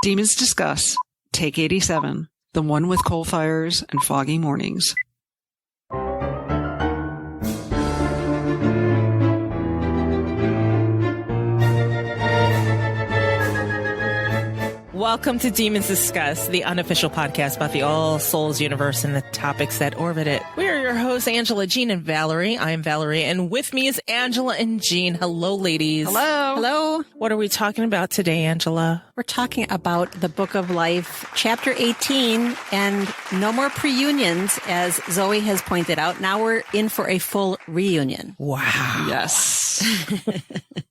Demons Discuss, Take 87, the one with coal fires and foggy mornings. Welcome to Demons Discuss, the unofficial podcast about the All Souls universe and the topics that orbit it. We are your hosts, Angela, Jean, and Valerie. I am Valerie, and with me is Angela and Jean. Hello, ladies. Hello. Hello. What are we talking about today, Angela? We're talking about the Book of Life, Chapter 18, and no more pre-unions, as Zoe has pointed out. Now we're in for a full reunion. Wow. Yes.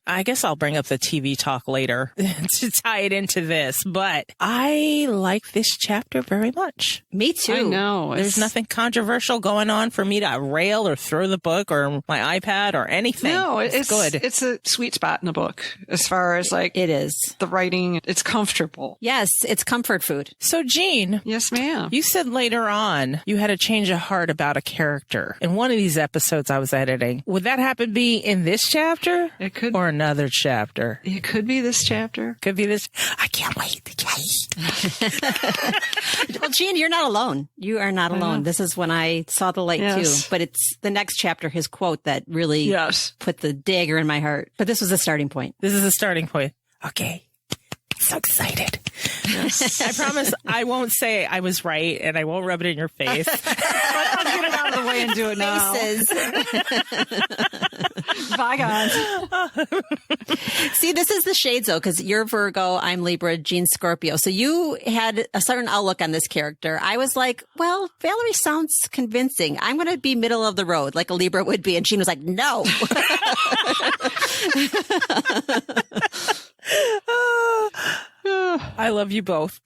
I guess I'll bring up the TV talk later to tie it into this, but I like this chapter very much. Me too. I know. There's nothing controversial going on for me to rail or throw the book or my iPad or anything. No, it's good. It's a sweet spot in the book as far as like It is. the writing. It's comfortable. Yes, it's comfort food. So, Jean, Yes, ma'am. you said later on you had a change of heart about a character in one of these episodes I was editing. Would that happen be in this chapter? It could. Or another chapter? It could be this chapter. Could be this. I can't wait. Well, Jean, you're not alone. You are not alone. This is when I saw the light Yes. too. But it's the next chapter, his quote, that really Yes. put the dagger in my heart. But this was a starting point. This is a starting point. Okay. So excited. Yes. I promise I won't say I was right and I won't rub it in your face. Let's get it out of the way and do it now. Faces. Bygones. See, this is the shades, though, because you're Virgo, I'm Libra, Jean Scorpio. So you had a certain outlook on this character. I was like, well, Valerie sounds convincing. I'm going to be middle of the road like a Libra would be. And Jean was like, no. I love you both.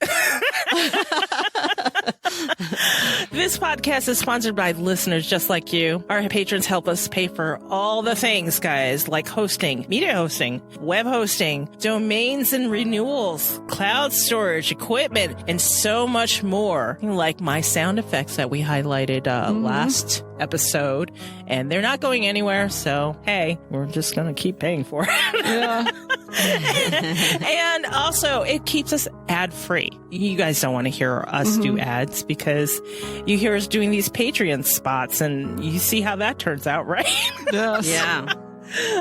This podcast is sponsored by listeners just like you. Our patrons help us pay for all the things, guys, like hosting, media hosting, web hosting, domains and renewals, cloud storage, equipment, and so much more. Like my sound effects that we highlighted last episode. And they're not going anywhere. So, hey, we're just going to keep paying for it. Yeah. And also, it keeps us ad-free. You guys don't want to hear us do ads because you hear us doing these Patreon spots and you see how that turns out, right? Yes. Yeah.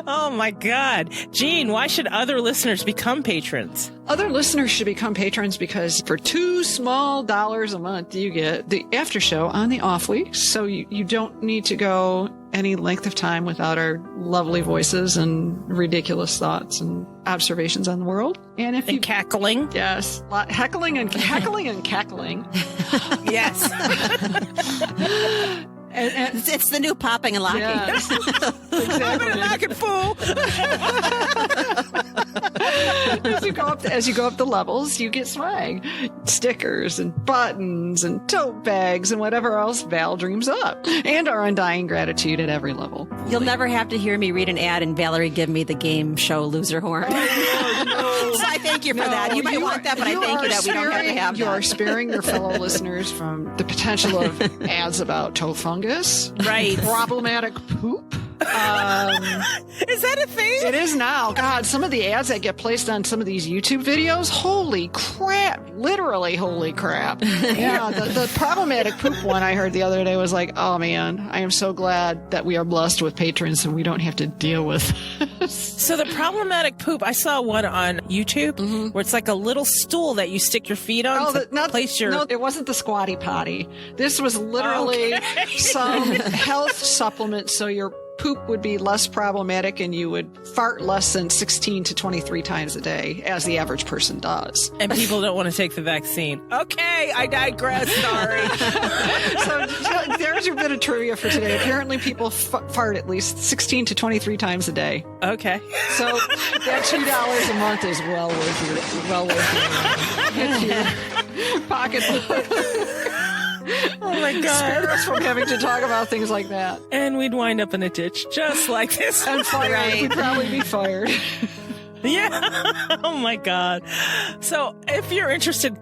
Oh, my God. Jean, why should other listeners become patrons? Other listeners should become patrons because for $2 small a month, you get the after show on the off weeks. So you don't need to go any length of time without our lovely voices and ridiculous thoughts and observations on the world. And if you cackling. Yes. Heckling and cackling. Yes. It's the new popping and locking. Yes. Exactly. Knocking fool. As you go up the levels, you get swag, stickers and buttons and tote bags and whatever else Val dreams up, and our undying gratitude at every level. You'll never have to hear me read an ad and Valerie give me the game show loser horn. No. So I thank you for that. You might want that, but I thank you that we don't have to have You that. are sparing your fellow listeners from the potential of ads about toe fungus, Right. problematic poop. Is that a thing? It is now. God, some of the ads that get placed on some of these YouTube videos, holy crap. Literally, holy crap. Yeah, the problematic poop one I heard the other day was like, oh man, I am so glad that we are blessed with patrons and we don't have to deal with this. So the problematic poop, I saw one on YouTube where it's like a little stool that you stick your feet on place your... No, it wasn't the squatty potty. This was literally some health supplement so your poop would be less problematic and you would fart less than 16 to 23 times a day, as the average person does. And people don't want to take the vaccine. Okay, I digress. Sorry. So there's your bit of trivia for today. Apparently people fart at least 16 to 23 times a day. Okay. So that $2 a month is well worth your pocketbook. Oh my God. Spare us from having to talk about things like that. And we'd wind up in a ditch just like this. And fired. Right. We'd probably be fired. Yeah. Oh my God. So if you're interested,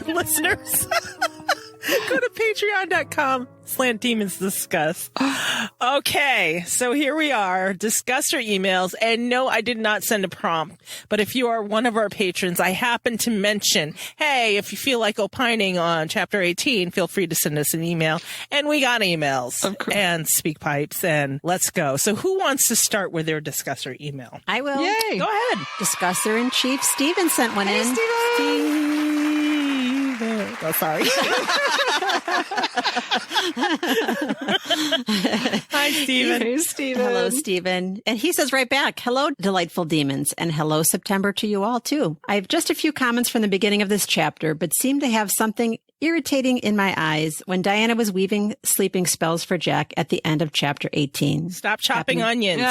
listeners, Go to patreon.com/demonsdiscuss. Okay, so here we are. Discuss your emails. And no, I did not send a prompt. But if you are one of our patrons, I happen to mention, hey, if you feel like opining on Chapter 18, feel free to send us an email. And we got emails and speak pipes, and let's go. So who wants to start with their discusser email? I will. Yay. Go ahead. Discusser-in-Chief Steven sent one in. Steven. Oh, sorry. Hi, Steven. Hey, Steven. Hello, Steven. And he says right back, hello, delightful demons, and hello, September to you all, too. I have just a few comments from the beginning of this chapter, but seem to have something irritating in my eyes when Diana was weaving sleeping spells for Jack at the end of chapter 18. Stop chopping onions.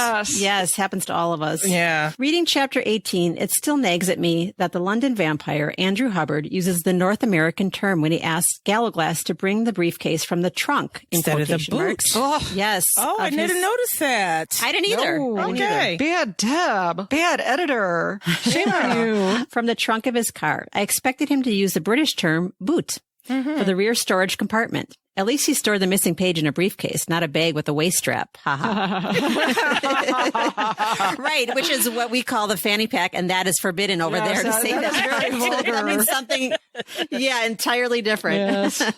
Yes, happens to all of us. Yeah. Reading chapter 18, it still nags at me that the London vampire, Andrew Hubbard, uses the North American term when he asks Gallowglass to bring the briefcase from the trunk instead of the boots. Oh, yes. Oh, I didn't notice that. I didn't either. No. I didn't Okay. either. Bad Deb. Bad editor. Shame on you. From the trunk of his car. I expected him to use the British term boot for the rear storage compartment. At least he stored the missing page in a briefcase, not a bag with a waist strap. Right, which is what we call the fanny pack, and that is forbidden over there to say that's very vulgar. That means something, entirely different. Yes.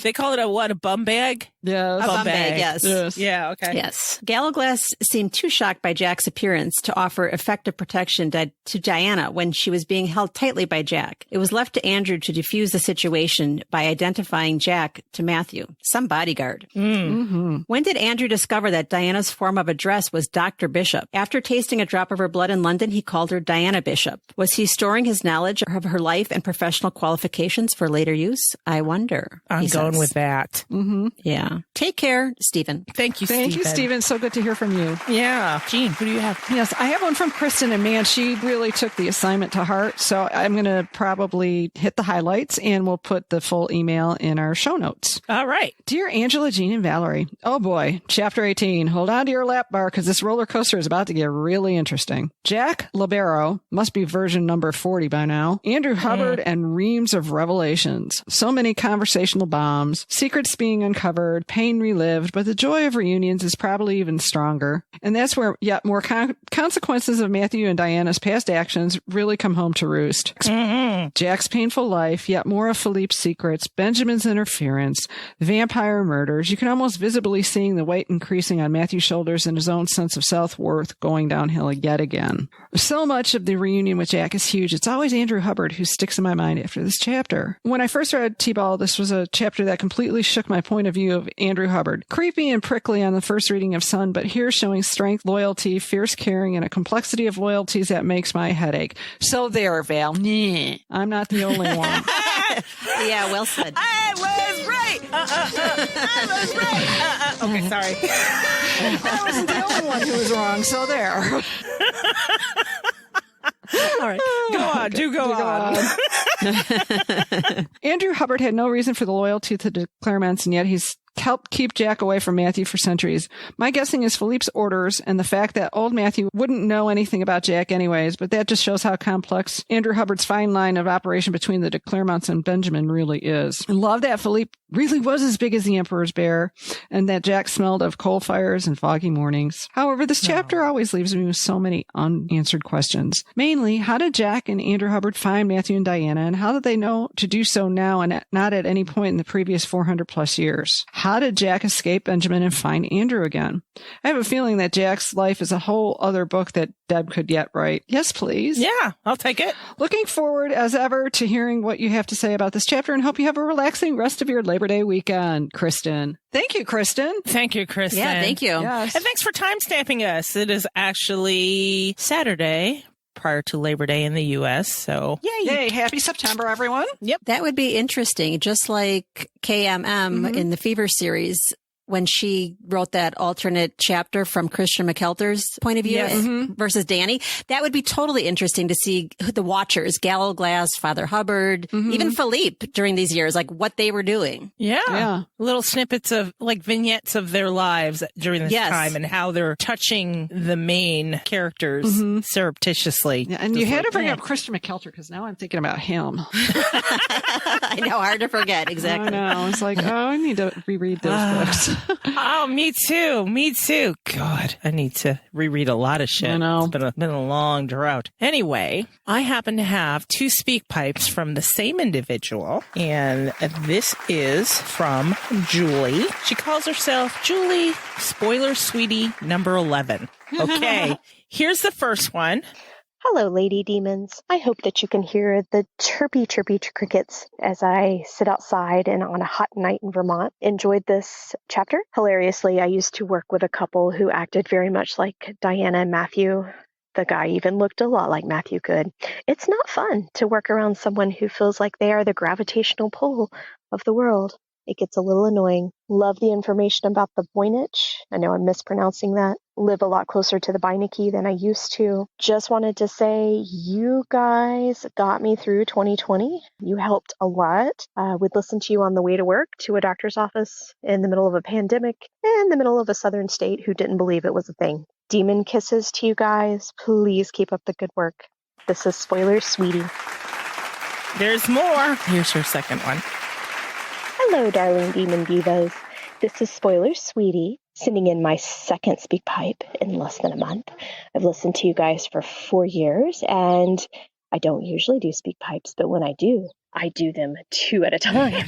They call it a bum bag? Yes. A bum bag, bag. yes. Yes. Yeah, okay. Yes. Gallowglass seemed too shocked by Jack's appearance to offer effective protection to Diana when she was being held tightly by Jack. It was left to Andrew to defuse the situation by identifying Jack to Matthew, some bodyguard. Mm-hmm. When did Andrew discover that Diana's form of address was Dr. Bishop? After tasting a drop of her blood in London, he called her Diana Bishop. Was he storing his knowledge of her life and professional qualifications for later use? I wonder. I'm going with that. Mm-hmm. Yeah. Take care, Stephen. Thank you, Stephen. Thank you, Stephen. So good to hear from you. Yeah. Jean, who do you have? Yes, I have one from Kristen, and man, she really took the assignment to heart. So I'm going to probably hit the highlights, and we'll put the full email in our show notes. All right. Dear Angela, Jean, and Valerie, oh boy, chapter 18. Hold on to your lap bar because this roller coaster is about to get really interesting. Jack Libero must be version number 40 by now. Andrew Hubbard and reams of revelations. So many conversational bombs, secrets being uncovered, pain relived, but the joy of reunions is probably even stronger. And that's where yet more consequences of Matthew and Diana's past actions really come home to roost. Jack's painful life, yet more of Philippe's secrets, Benjamin's interference, vampire murders. You can almost visibly seeing the weight increasing on Matthew's shoulders and his own sense of self-worth going downhill yet again. So much of the reunion with Jack is huge. It's always Andrew Hubbard who sticks in my mind after this chapter. When I first read TBOL, this was a chapter that completely shook my point of view of Andrew Hubbard. Creepy and prickly on the first reading of Sun, but here showing strength, loyalty, fierce caring, and a complexity of loyalties that makes my head ache. So there, Val. I'm not the only one. Yeah, well said. I was right. I was right. Okay, sorry. I wasn't the only one who was wrong, so there. All right. Go on. Go on. Andrew Hubbard had no reason for the loyalty to the Clarements, and yet he's helped keep Jack away from Matthew for centuries. My guessing is Philippe's orders and the fact that old Matthew wouldn't know anything about Jack anyways, but that just shows how complex Andrew Hubbard's fine line of operation between the de Claremonts and Benjamin really is. I love that Philippe really was as big as the Emperor's bear, and that Jack smelled of coal fires and foggy mornings. However, this chapter always leaves me with so many unanswered questions. Mainly, how did Jack and Andrew Hubbard find Matthew and Diana, and how did they know to do so now and not at any point in the previous 400 plus years? How did Jack escape Benjamin and find Andrew again? I have a feeling that Jack's life is a whole other book that Deb could yet write. Yes, please. Yeah, I'll take it. Looking forward, as ever, to hearing what you have to say about this chapter, and hope you have a relaxing rest of your Labor Day weekend, Kristen. Thank you, Kristen. Thank you, Kristen. Yeah, thank you. Yes. And thanks for timestamping us. It is actually Saturday prior to Labor Day in the U.S., so Yay. Happy September, everyone. That would be interesting. Just like KMM in the Fever series, when she wrote that alternate chapter from Christian McKelter's point of view versus Danny. That would be totally interesting to see the Watchers, Gallowglass, Father Hubbard, even Philippe during these years, like what they were doing. Yeah. Little snippets of like vignettes of their lives during this time and how they're touching the main characters surreptitiously. Yeah, and you had to bring up Christian McKelter because now I'm thinking about him. I know, hard to forget. Exactly. I know. It's like, I need to reread those books. Oh, me too. Me too. God, I need to reread a lot of shit. I know. It's been a long drought. Anyway, I happen to have 2 speak pipes from the same individual, and this is from Julie. She calls herself Julie Spoiler Sweetie number 11. Okay, here's the first one. Hello, lady demons. I hope that you can hear the chirpy crickets as I sit outside and on a hot night in Vermont. Enjoyed this chapter. Hilariously, I used to work with a couple who acted very much like Diana and Matthew. The guy even looked a lot like Matthew could. It's not fun to work around someone who feels like they are the gravitational pull of the world. It gets a little annoying. Love the information about the Voynich. I know I'm mispronouncing that. Live a lot closer to the Beinecke than I used to. Just wanted to say you guys got me through 2020. You helped a lot. Would listen to you on the way to work, to a doctor's office, in the middle of a pandemic, in the middle of a southern state who didn't believe it was a thing. Demon kisses to you guys. Please keep up the good work. This is Spoiler Sweetie. There's more. Here's her second one. Hello, darling demon divas. This is Spoiler Sweetie, sending in my second speak pipe in less than a month. I've listened to you guys for 4 years, and I don't usually do speak pipes, but when I do them 2 at a time.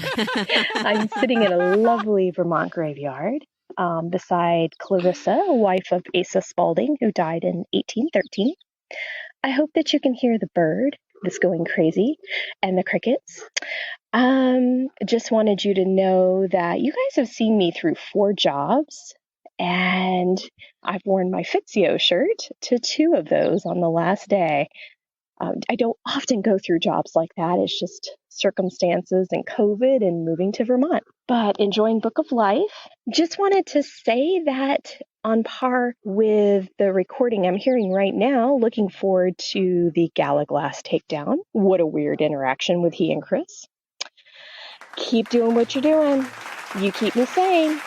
I'm sitting in a lovely Vermont graveyard beside Clarissa, wife of Asa Spaulding, who died in 1813. I hope that you can hear the bird that's going crazy and the crickets. Just wanted you to know that you guys have seen me through 4 jobs, and I've worn my Fitzio shirt to 2 of those on the last day. I don't often go through jobs like that. It's just circumstances and COVID and moving to Vermont. But enjoying Book of Life. Just wanted to say that on par with the recording I'm hearing right now, looking forward to the Gallowglass takedown. What a weird interaction with he and Chris. Keep doing what you're doing. You keep me sane.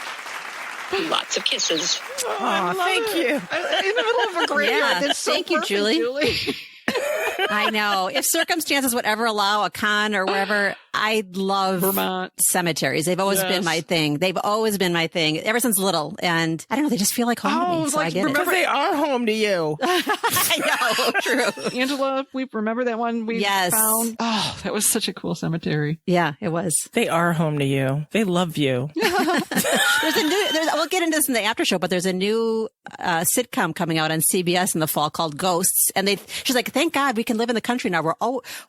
Lots of kisses. Oh, thank you. In the middle of a graveyard. That's so thank you, perfect, Julie. I know. If circumstances would ever allow a con or wherever, I love Vermont cemeteries. They've always been my thing. They've always been my thing ever since little. And I don't know, they just feel like home to me. So I get it. Because they are home to you. I know. True. Angela, we remember that one we found. Oh, that was such a cool cemetery. Yeah, it was. They are home to you. They love you. We'll get into this in the after show, but there's a new sitcom coming out on CBS in the fall called Ghosts. And she's like, thank God we can live in the country now.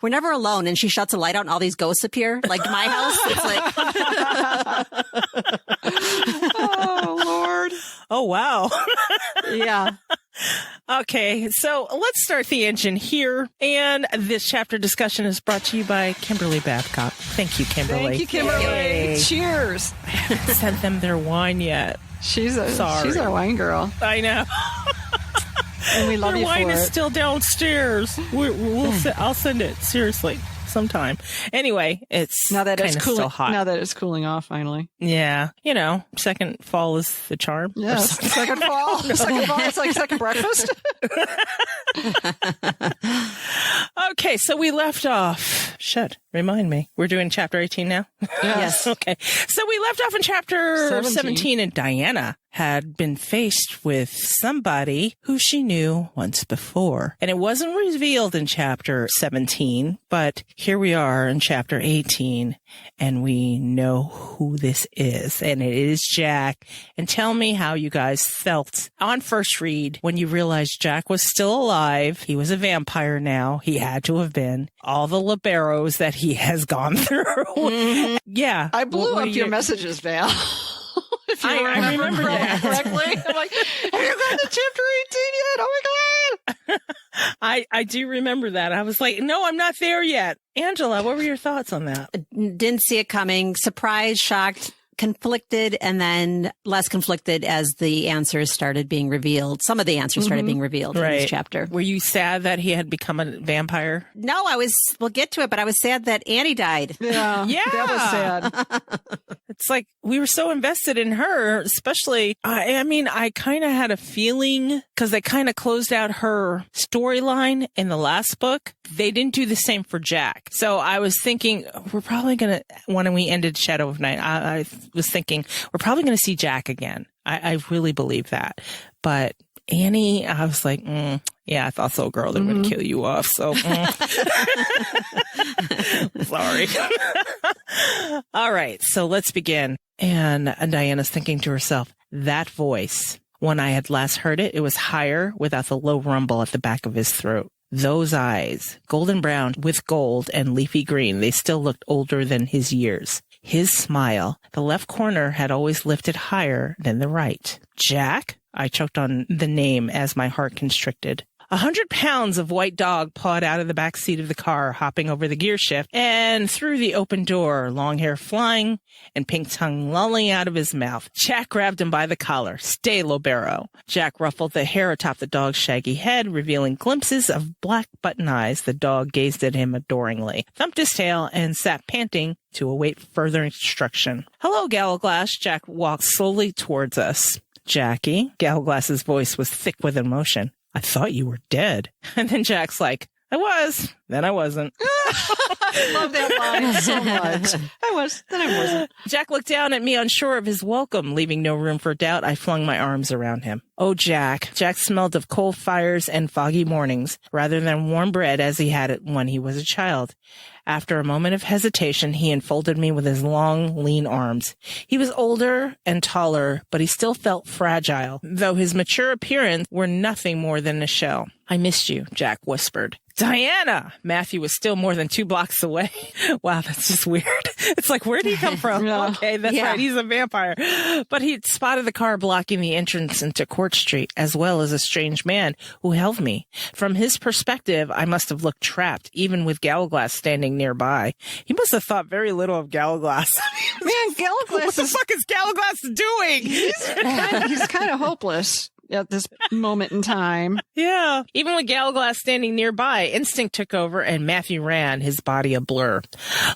We're never alone. And she shuts a light out and all these ghosts appear. Like my house. It's like, oh, Lord. Oh, wow. Yeah. Okay, so let's start the engine here. And this chapter discussion is brought to you by Kimberly Babcock. Thank you, Kimberly. Thank you, Kimberly. Yay. Cheers. I haven't sent them their wine yet. She's our wine girl. I know. And we love their you for it. wine is still downstairs. I'll send it, seriously, sometime. Anyway, it's now that it's still hot. Now that it's cooling off, finally. Yeah. Second fall is the charm. Yes. Second fall. Second fall. It's like second breakfast. Okay, so we left off. Remind me. We're doing chapter 18 now? Yes. Okay. So we left off in chapter 17, and Diana had been faced with somebody who she knew once before. And it wasn't revealed in chapter 17, but here we are in chapter 18, and we know who this is. And it is Jack. And tell me how you guys felt on first read when you realized Jack was still alive. He was a vampire now. He had to have been. All the liberos that he has gone through. Mm-hmm. Yeah. I blew up your messages, Val. If you I remember that correctly. I'm like, have you gotten to chapter 18 yet? Oh my God. I do remember that. I was like, no, I'm not there yet. Angela, what were your thoughts on that? Didn't see it coming. Surprised, shocked, conflicted and then less conflicted as the answers started being revealed. Some of the answers started being revealed in this chapter. Were you sad that he had become a vampire? No, we'll get to it, but I was sad that Annie died. Yeah. That was sad. It's like we were so invested in her, especially, I kind of had a feeling because they kind of closed out her storyline in the last book. They didn't do the same for Jack. So I was thinking we're probably going to, when we ended Shadow of Night, I was thinking we're probably going to see Jack again. I really believe that. But Annie, I was like, yeah, I thought so, girl. They're going to kill you off. So, sorry. All right. So let's begin. And Diana's thinking to herself, that voice, when I had last heard it, it was higher without the low rumble at the back of his throat. Those eyes, golden brown with gold and leafy green, they still looked older than his years. His smile, the left corner had always lifted higher than the right. Jack? I choked on the name as my heart constricted. 100 pounds of white dog pawed out of the back seat of the car, hopping over the gear shift and through the open door, long hair flying and pink tongue lolling out of his mouth. Jack grabbed him by the collar. Stay, Lobero. Jack ruffled the hair atop the dog's shaggy head, revealing glimpses of black button eyes. The dog gazed at him adoringly, thumped his tail, and sat panting to await further instruction. Hello, Gallowglass. Jack walked slowly towards us. Jackie. Gallowglass's voice was thick with emotion. I thought you were dead. And then Jack's like, I was, then I wasn't. I love that line so much. I was, then I wasn't. Jack looked down at me, unsure of his welcome. Leaving no room for doubt, I flung my arms around him. Oh, Jack. Jack smelled of coal fires and foggy mornings, rather than warm bread as he had it when he was a child. After a moment of hesitation, he enfolded me with his long, lean arms. He was older and taller, but he still felt fragile, though his mature appearance were nothing more than a shell. I missed you, Jack whispered. Diana! Matthew was still more than 2 blocks away. Wow, that's just weird. It's like, where did he come from? Okay, that's right. He's a vampire. But he'd spotted the car blocking the entrance into Court Street, as well as a strange man who held me. From his perspective, I must have looked trapped, even with Gallowglass standing nearby. He must have thought very little of Gallowglass. Man, Gallowglass what the fuck is Gallowglass doing? He's kind of hopeless at this moment in time. Yeah. Even with Gallowglass standing nearby, instinct took over and Matthew ran, his body a blur.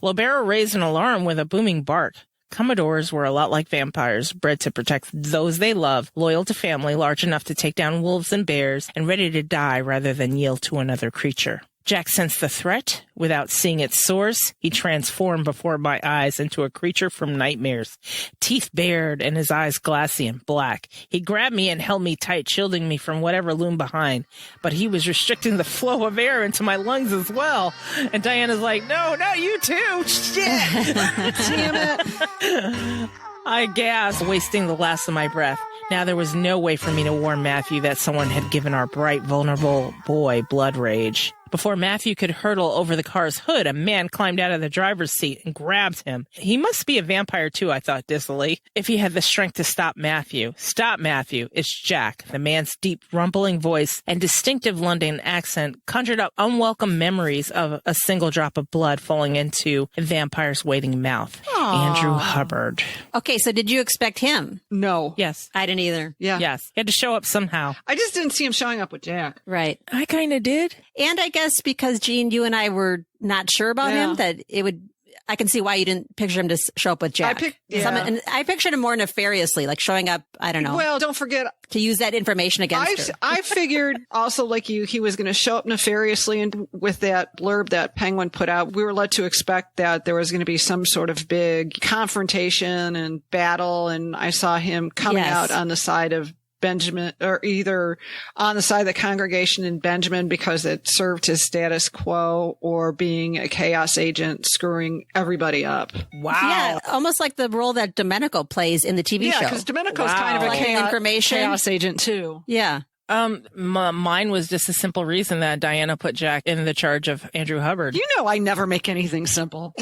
Lobero raised an alarm with a booming bark. Commodores were a lot like vampires, bred to protect those they love, loyal to family, large enough to take down wolves and bears, and ready to die rather than yield to another creature. Jack sensed the threat. Without seeing its source, he transformed before my eyes into a creature from nightmares. Teeth bared and his eyes glassy and black. He grabbed me and held me tight, shielding me from whatever loomed behind. But he was restricting the flow of air into my lungs as well. And Diana's like, no, you too. Shit. Damn it. I gasped, wasting the last of my breath. Now there was no way for me to warn Matthew that someone had given our bright, vulnerable boy blood rage. Before Matthew could hurtle over the car's hood, a man climbed out of the driver's seat and grabbed him. He must be a vampire too, I thought distantly, if he had the strength to stop Matthew. Stop, Matthew. It's Jack. The man's deep, rumbling voice and distinctive London accent conjured up unwelcome memories of a single drop of blood falling into a vampire's waiting mouth. Aww. Andrew Hubbard. Okay, so did you expect him? No. Yes. I didn't either. Yeah. Yes. He had to show up somehow. I just didn't see him showing up with Jack. Right. I kind of did. And I guess because, Jean, you and I were not sure about him, that it would... I can see why you didn't picture him to show up with Jack. And I pictured him more nefariously, like showing up, I don't know. Well, don't forget... to use that information against her. I figured also like you, he was going to show up nefariously, and with that blurb that Penguin put out, we were led to expect that there was going to be some sort of big confrontation and battle, and I saw him coming out on the side of Benjamin, or either on the side of the congregation in Benjamin because it served his status quo, or being a chaos agent screwing everybody up. Wow. Yeah, almost like the role that Domenico plays in the TV show. Yeah, because Domenico's kind of a chaos agent too. Yeah. Mine was just a simple reason that Diana put Jack in the charge of Andrew Hubbard. You know, I never make anything simple.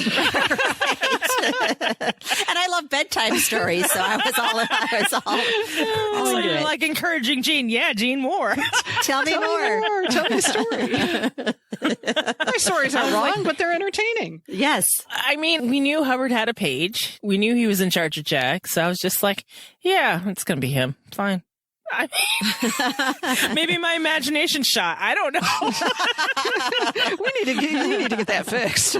And I love bedtime stories, so I was all So into you're it. like encouraging Jean. Yeah, Jean, more. Tell me more. Tell me a story. My stories are wrong, but they're entertaining. Yes. I mean, we knew Hubbard had a page. We knew he was in charge of Jack. So I was just like, yeah, it's going to be him. Fine. I mean, maybe my imagination shot. I don't know. You need to get that fixed.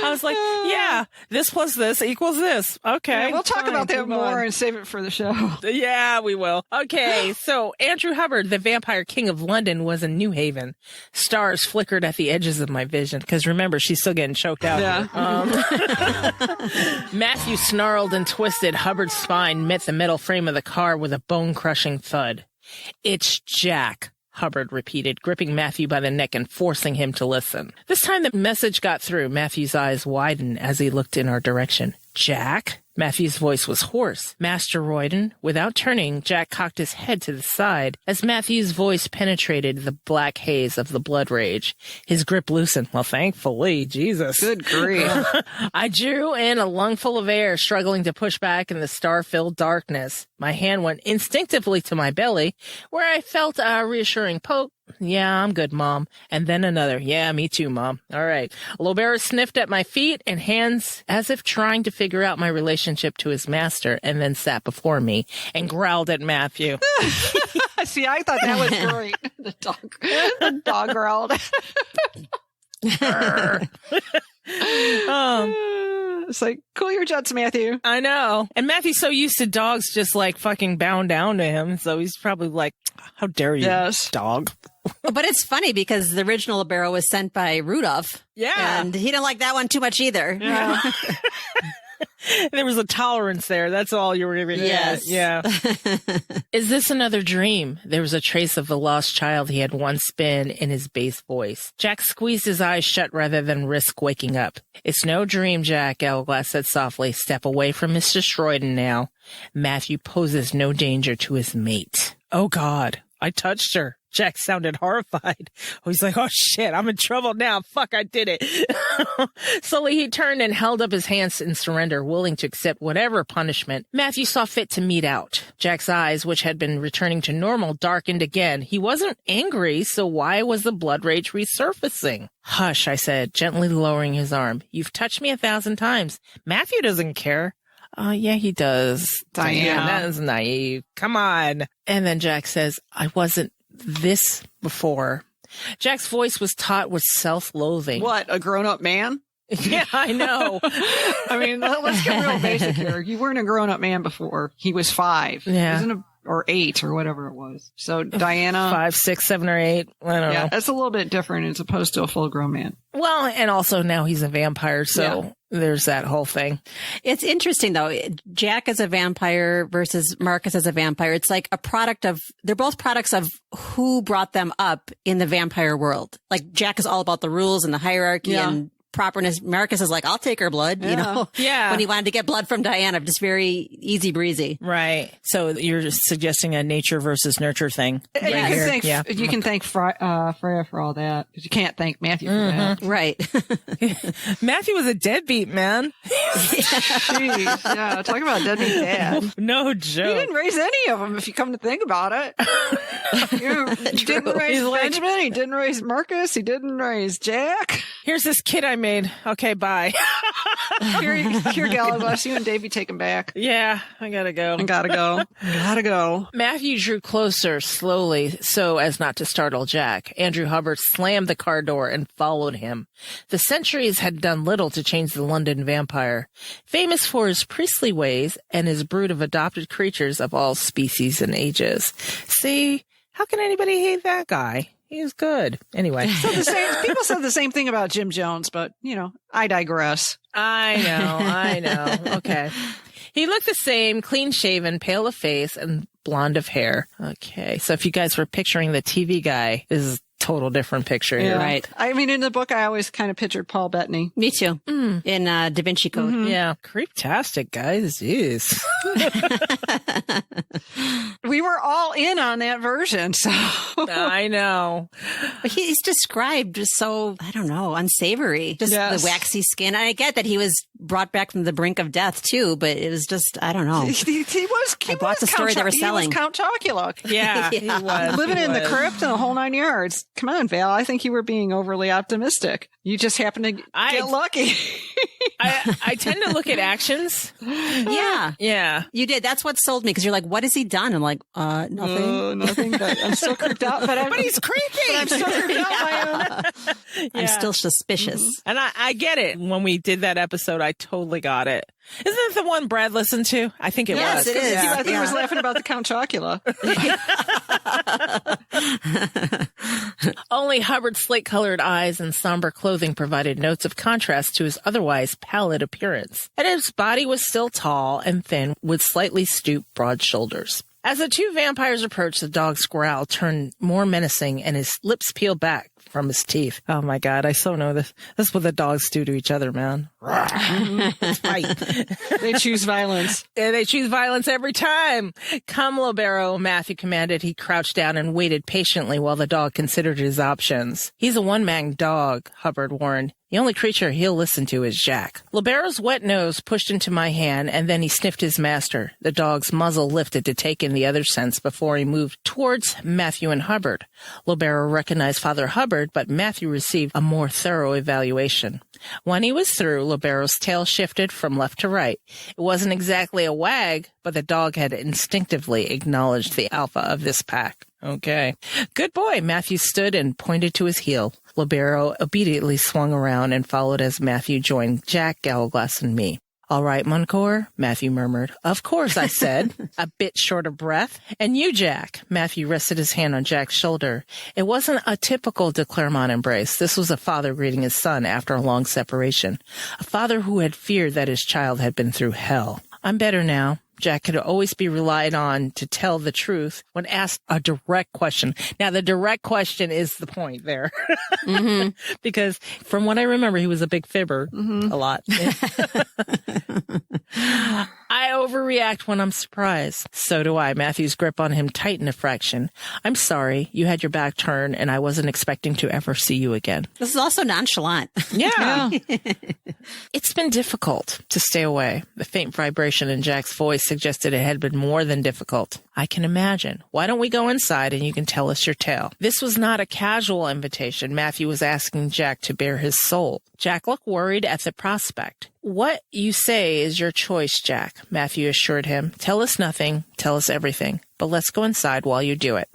I was like, yeah, this plus this equals this. Okay. Yeah, we'll talk about that move more on. and save it for the show. Yeah, we will. Okay, so Andrew Hubbard, the vampire king of London, was in New Haven. Stars flickered at the edges of my vision, because remember, she's still getting choked out. Yeah. Matthew snarled and twisted. Hubbard's spine met the metal frame of the car with a bone-crushing thud. It's Jack, Hubbard repeated, gripping Matthew by the neck and forcing him to listen. This time the message got through. Matthew's eyes widened as he looked in our direction. Jack? Matthew's voice was hoarse. Master Royden. Without turning, Jack cocked his head to the side as Matthew's voice penetrated the black haze of the blood rage. His grip loosened. Well, thankfully, Jesus. Good grief. I drew in a lungful of air, struggling to push back in the star-filled darkness. My hand went instinctively to my belly, where I felt a reassuring poke. Yeah, I'm good, Mom. And then another. Yeah, me too, Mom. All right. Lobera sniffed at my feet and hands as if trying to figure out my relationship to his master, and then sat before me and growled at Matthew. See, I thought that was great. The dog growled. It's like, cool your jets, Matthew. I know. And Matthew's so used to dogs just like fucking bowing down to him. So he's probably like, how dare you, Yes. dog? But it's funny because the original Libero was sent by Rudolph. Yeah. And he didn't like that one too much either. Yeah. There was a tolerance there. That's all you were giving. Yes. Yeah. Is this another dream? There was a trace of the lost child he had once been in his bass voice. Jack squeezed his eyes shut rather than risk waking up. It's no dream, Jack, Elglass said softly. Step away from Mr. Stroyden now. Matthew poses no danger to his mate. Oh, God. I touched her. Jack sounded horrified. He's like, oh, shit, I'm in trouble now. Fuck, I did it. Slowly, he turned and held up his hands in surrender, willing to accept whatever punishment Matthew saw fit to mete out. Jack's eyes, which had been returning to normal, darkened again. He wasn't angry, so why was the blood rage resurfacing? Hush, I said, gently lowering his arm. You've touched me 1,000 times. Matthew doesn't care. Yeah, he does. Diana. That is naive. Come on. And then Jack says, I wasn't this before. Jack's voice was taut with self-loathing. What, a grown-up man? Yeah, I know. I mean, let's get real basic here. You weren't a grown-up man before. He was 5. Yeah. He wasn't or 8 or whatever it was. So Diana. 5, 6, 7, or 8. I don't Yeah, know. that's a little bit different as opposed to a full-grown man. Well, and also now he's a vampire, so there's that whole thing. It's interesting, though. Jack as a vampire versus Marcus as a vampire. It's like a product of, they're both products of who brought them up in the vampire world. Like Jack is all about the rules and the hierarchy and properness. Marcus is like, I'll take her blood, you know? Yeah. When he wanted to get blood from Diana, just very easy breezy. Right. So you're just suggesting a nature versus nurture thing. And right here. you can thank Freya for all that, because you can't thank Matthew for that. Right. Matthew was a deadbeat, man. Jeez, yeah, talk about deadbeat dad. No He joke. didn't raise any of them, if you come to think about it. He didn't raise He's like- Benjamin. He didn't raise Marcus. He didn't raise Jack. Here's this kid I made. Okay, bye. Here, Galaglass, you and Davey take him back. Yeah, I gotta go. I gotta go. Gotta go. Matthew drew closer slowly so as not to startle Jack. Andrew Hubbard slammed the car door and followed him. The centuries had done little to change the London vampire, famous for his priestly ways and his brood of adopted creatures of all species and ages. See, how can anybody hate that guy? He's good. Anyway. People said the same thing about Jim Jones, but, I digress. I know. Okay. He looked the same, clean-shaven, pale of face, and blonde of hair. Okay. So if you guys were picturing the TV guy, this is a total different picture here. Right. I mean, in the book, I always kind of pictured Paul Bettany. Me too. In Da Vinci Code. Yeah. Creeptastic, guys. Jeez. We were all in on that version, so. I know. But he's described just so, I don't know, unsavory. Just Yes. the waxy skin. And I get that he was brought back from the brink of death too, but it was just, I don't know. He I bought the story they were selling. He was Count Chocula. Yeah, he was. Living in the crypt and the whole 9 yards. Come on, Val. I think you were being overly optimistic. You just happened to get lucky. I tend to look at actions. Yeah. Yeah. You did. That's what sold me, because you're like, what has he done? I'm like, nothing. Nothing. But I'm still creeped out. But he's creepy. But I'm still creeped out by him. I'm still suspicious. And I get it. When we did that episode, I totally got it. Isn't that the one Brad listened to? I think it was. Yes, it is. Yeah. I think he was laughing about the Count Chocula. Only Hubbard's slate-colored eyes and somber clothing provided notes of contrast to his otherwise pallid appearance. And his body was still tall and thin, with slightly stooped, broad shoulders. As the two vampires approached, the dog's growl turned more menacing and his lips peeled back from his teeth. Oh my God, I so know this. This is what the dogs do to each other, man. Fight. They choose violence. Yeah, they choose violence every time. Come, Libero, Matthew commanded. He crouched down and waited patiently while the dog considered his options. He's a one-man dog, Hubbard warned. The only creature he'll listen to is Jack. Libero's wet nose pushed into my hand, and then he sniffed his master. The dog's muzzle lifted to take in the other scents before he moved towards Matthew and Hubbard. Libero recognized Father Hubbard, but Matthew received a more thorough evaluation. When he was through, Libero's tail shifted from left to right. It wasn't exactly a wag, but the dog had instinctively acknowledged the alpha of this pack. Okay. Good boy. Matthew stood and pointed to his heel. Libero obediently swung around and followed as Matthew joined Jack, Galglass, and me. All right, Muncor, Matthew murmured. Of course, I said, a bit short of breath. And you, Jack. Matthew rested his hand on Jack's shoulder. It wasn't a typical de Clermont embrace. This was a father greeting his son after a long separation. A father who had feared that his child had been through hell. I'm better now. Jack could always be relied on to tell the truth when asked a direct question. Now, the direct question is the point there. Mm-hmm. Because from what I remember, he was a big fibber a lot. I overreact when I'm surprised. So do I. Matthew's grip on him tightened a fraction. I'm sorry. You had your back turned, and I wasn't expecting to ever see you again. This is also nonchalant. Yeah. It's been difficult to stay away. The faint vibration in Jack's voice suggested it had been more than difficult. I can imagine. Why don't we go inside and you can tell us your tale? This was not a casual invitation. Matthew was asking Jack to bare his soul. Jack looked worried at the prospect. What you say is your choice, Jack, Matthew assured him. Tell us nothing, tell us everything. But let's go inside while you do it.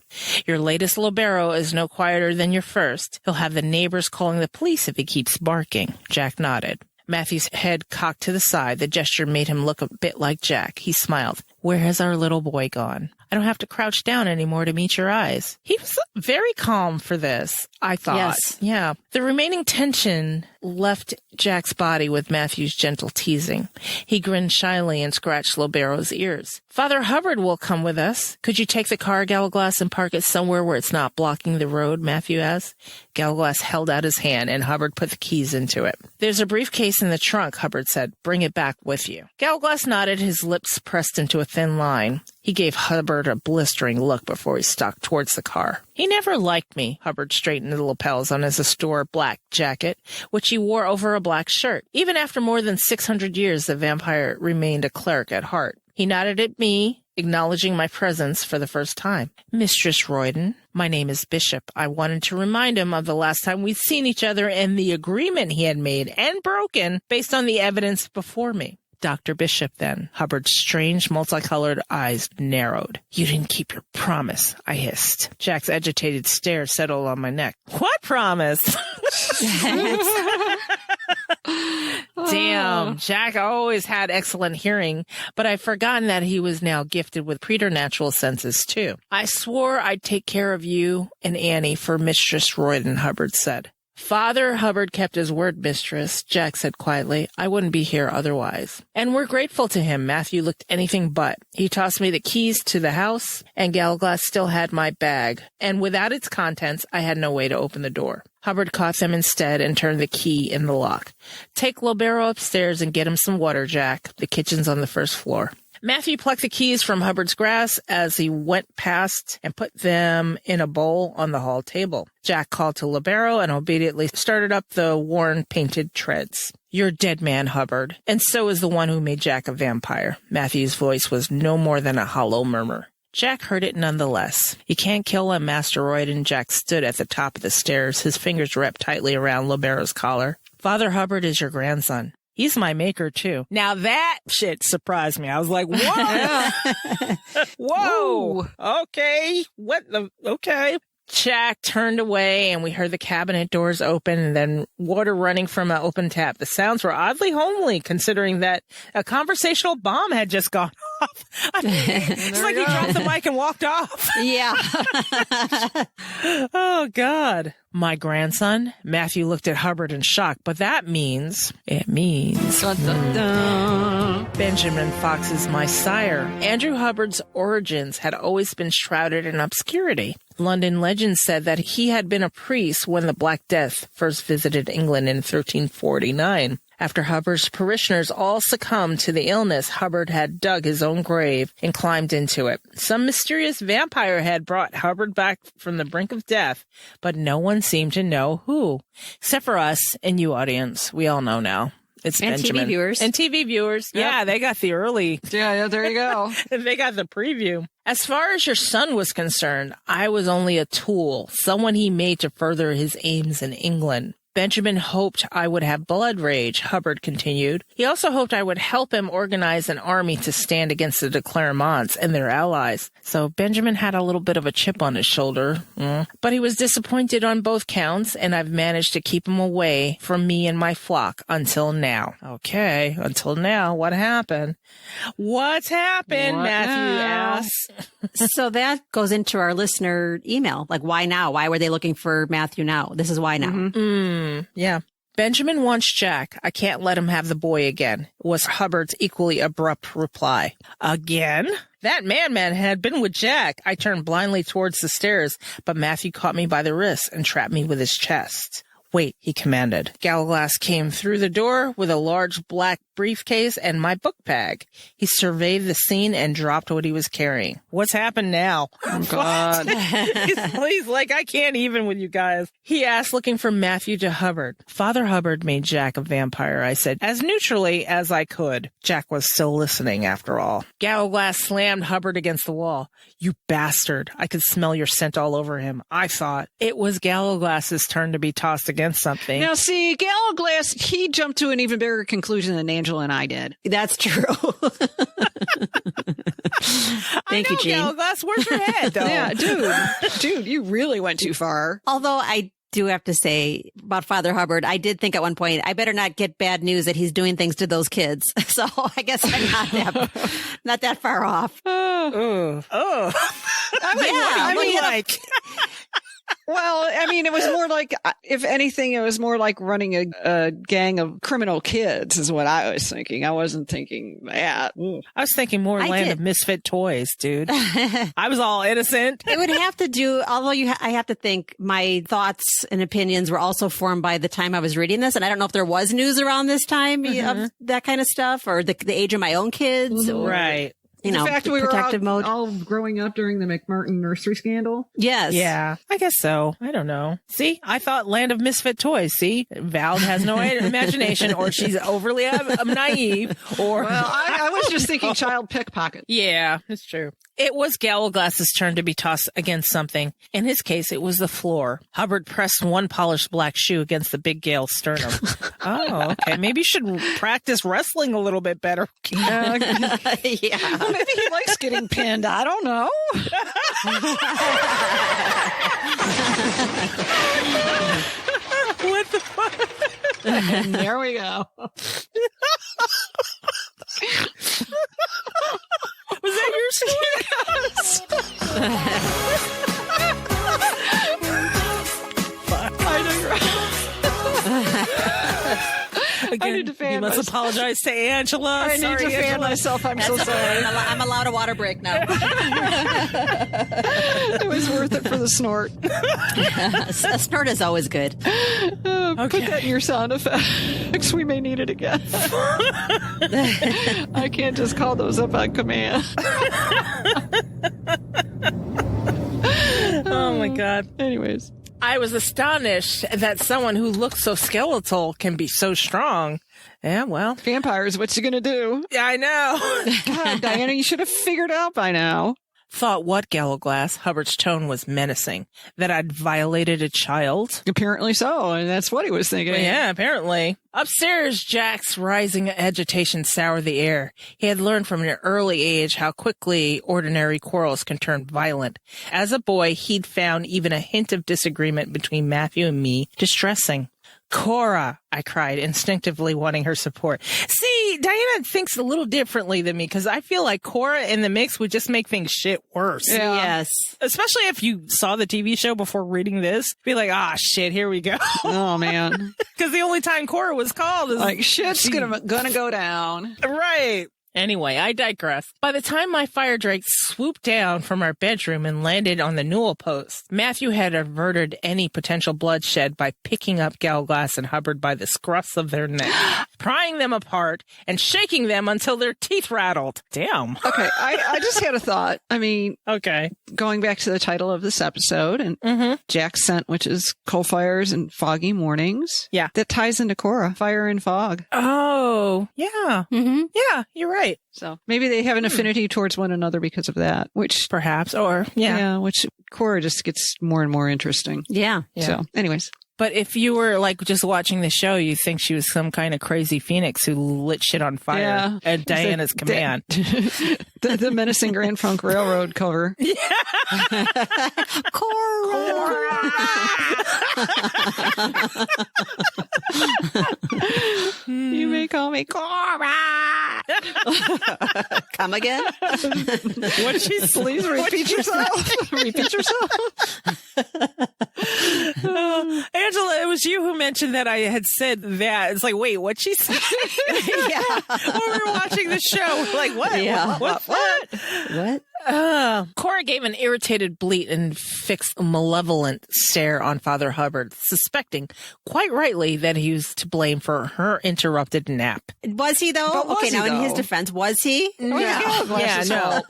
Your latest Libero is no quieter than your first. He'll have the neighbors calling the police if he keeps barking. Jack nodded. Matthew's head cocked to the side. The gesture made him look a bit like Jack. He smiled. Where has our little boy gone? I don't have to crouch down anymore to meet your eyes. He was very calm for this, I thought. Yes. Yeah. The remaining tension left Jack's body with Matthew's gentle teasing. He grinned shyly and scratched Libero's ears. Father Hubbard will come with us. Could you take the car, Galglass, and park it somewhere where it's not blocking the road? Matthew asked. Galglass held out his hand, and Hubbard put the keys into it. There's a briefcase in the trunk, Hubbard said. Bring it back with you. Galglass nodded, his lips pressed into a thin line. He gave Hubbard a blistering look before he stalked towards the car. He never liked me. Hubbard straightened the lapels on his Astor black jacket, which he wore over a black shirt. Even after more than 600 years, the vampire remained a cleric at heart. He nodded at me, acknowledging my presence for the first time. Mistress Royden, my name is Bishop. I wanted to remind him of the last time we'd seen each other and the agreement he had made and broken based on the evidence before me. Dr. Bishop, then. Hubbard's strange, multicolored eyes narrowed. You didn't keep your promise, I hissed. Jack's agitated stare settled on my neck. What promise? Damn, Jack always had excellent hearing, but I'd forgotten that he was now gifted with preternatural senses, too. I swore I'd take care of you and Annie for Mistress Royden, Hubbard said. Father Hubbard kept his word, mistress, Jack said quietly. I wouldn't be here otherwise. And we're grateful to him. Matthew looked anything but. He tossed me the keys to the house, and Galglass still had my bag. And without its contents, I had no way to open the door. Hubbard caught them instead and turned the key in the lock. Take Libero upstairs and get him some water, Jack. The kitchen's on the first floor. Matthew plucked the keys from Hubbard's grass as he went past and put them in a bowl on the hall table. Jack called to Libero and obediently started up the worn painted treads. You're a dead man, Hubbard, and so is the one who made Jack a vampire. Matthew's voice was no more than a hollow murmur. Jack heard it nonetheless. You can't kill a masteroid, and Jack stood at the top of the stairs, his fingers wrapped tightly around Libero's collar. Father Hubbard is your grandson. He's my maker, too. Now that shit surprised me. I was like, whoa! Whoa! Okay. What the? Okay. Jack turned away, and we heard the cabinet doors open and then water running from an open tap. The sounds were oddly homely, considering that a conversational bomb had just gone off. I mean, it's like he dropped the mic and walked off. Yeah. Oh, God. My grandson? Matthew looked at Hubbard in shock, but that means... It means... Dun, dun, dun. Benjamin Fox is my sire. Andrew Hubbard's origins had always been shrouded in obscurity. London legend said that he had been a priest when the Black Death first visited England in 1349. After Hubbard's parishioners all succumbed to the illness, Hubbard had dug his own grave and climbed into it. Some mysterious vampire had brought Hubbard back from the brink of death, but no one seemed to know who. Except for us and you, audience. We all know now. It's and Benjamin. TV viewers. And TV viewers. Yep. Yeah, they got the early. Yeah, there you go. They got the preview. As far as your son was concerned, I was only a tool, someone he made to further his aims in England. Benjamin hoped I would have blood rage, Hubbard continued. He also hoped I would help him organize an army to stand against the de Claremonts and their allies. So Benjamin had a little bit of a chip on his shoulder. But he was disappointed on both counts, and I've managed to keep him away from me and my flock until now. Okay, until now, what happened? What's happened, What Matthew now? asks. So that goes into our listener email. Like, why now? Why were they looking for Matthew now? This is why now. Yeah. Benjamin wants Jack. I can't let him have the boy again, was Hubbard's equally abrupt reply. Again? That madman had been with Jack. I turned blindly towards the stairs, but Matthew caught me by the wrist and trapped me with his chest. Wait, he commanded. Gallaglass came through the door with a large black briefcase and my book bag. He surveyed the scene and dropped what he was carrying. What's happened now? Oh, God. He's like, I can't even with you guys. He asked, looking from Matthew to Hubbard. Father Hubbard made Jack a vampire, I said, as neutrally as I could. Jack was still listening, after all. Gallaglass slammed Hubbard against the wall. You bastard. I could smell your scent all over him. I thought. It was Gallaglass's turn to be tossed against something. Now, see, Gallaglass, he jumped to an even bigger conclusion than Angela and I did. That's true. Thank you, Jean. Gallaglass, where's your head, though? Yeah, dude, you really went too far. Although I do have to say about Father Hubbard, I did think at one point, I better not get bad news that he's doing things to those kids. So I guess I'm not that far off. Oh. I mean, like... Well, I mean, it was more like, if anything, it was more like running a gang of criminal kids is what I was thinking. I wasn't thinking that. I was thinking more Land of Misfit Toys, dude. I was all innocent. It would have to do, although I have to think my thoughts and opinions were also formed by the time I was reading this. And I don't know if there was news around this time of that kind of stuff or the age of my own kids. Or, right. You know, in fact, we were protective mode. all growing up during the McMartin nursery scandal. Yes. Yeah, I guess so. I don't know. See, I thought Land of Misfit Toys. See, Val has no imagination, or she's overly naive, or... Well, I was just thinking child pickpocket. Yeah, it's true. It was Gallaglass's turn to be tossed against something. In his case, it was the floor. Hubbard pressed one polished black shoe against the big Gale's sternum. Oh, okay. Maybe you should practice wrestling a little bit better. Yeah. Well, maybe he likes getting pinned. I don't know. What the fuck? And there we go. Was that your story? I know you're right. Again, need to fan you must myself. apologize to Angela. I need Sorry, to fan Angela. myself. I'm so sorry. I'm allowed a water break now. It was worth it for the snort. A snort is always good. Put that in your sound effects. We may need it again. I can't just call those up on command. Oh my God. Anyways. I was astonished that someone who looks so skeletal can be so strong. Yeah, well. Vampires, what you gonna do? Yeah, I know. God, Diana, you should have figured out by now. Thought what, Gallowglass? Hubbard's tone was menacing. That I'd violated a child? Apparently so, and that's what he was thinking. Yeah, apparently. Upstairs, Jack's rising agitation soured the air. He had learned from an early age how quickly ordinary quarrels can turn violent. As a boy, he'd found even a hint of disagreement between Matthew and me distressing. Cora, I cried, instinctively wanting her support. See, Diana thinks a little differently than me because I feel like Cora in the mix would just make things shit worse. Yeah. Yes. Especially if you saw the TV show before reading this. Be like, shit, here we go. Oh, man. Because the only time Cora was called is Like, shit's gonna go down. right. Anyway, I digress. By the time my fire drake swooped down from our bedroom and landed on the newel post, Matthew had averted any potential bloodshed by picking up Gallowglass and Hubbard by the scruffs of their neck, prying them apart, and shaking them until their teeth rattled. Damn. Okay, I just had a thought. I mean, Okay. going back to the title of this episode and Jack's scent, which is coal fires and foggy mornings. Yeah. That ties into Cora, fire and fog. Oh, yeah. Mm-hmm. Yeah, you're right. So maybe they have an affinity towards one another because of that, which, Perhaps. Or, yeah. which Cora just gets more and more interesting. Yeah. So anyways, But if you were like just watching the show, you think she was some kind of crazy phoenix who lit shit on fire at Diana's command. The menacing Grand Funk Railroad cover. Cora. You may call me Cora. Come again? What did she say? Please repeat yourself. Repeat yourself. Angela, it was you who mentioned that I had said that. It's like, wait, what'd she say? Yeah. When we were watching the show, we're like, what? Yeah. What's that? What? Cora gave an irritated bleat and fixed a malevolent stare on Father Hubbard, suspecting, quite rightly, that he was to blame for her interrupted nap. Was he though? But was Okay, he, now in his though? defense, was he? Yeah, no.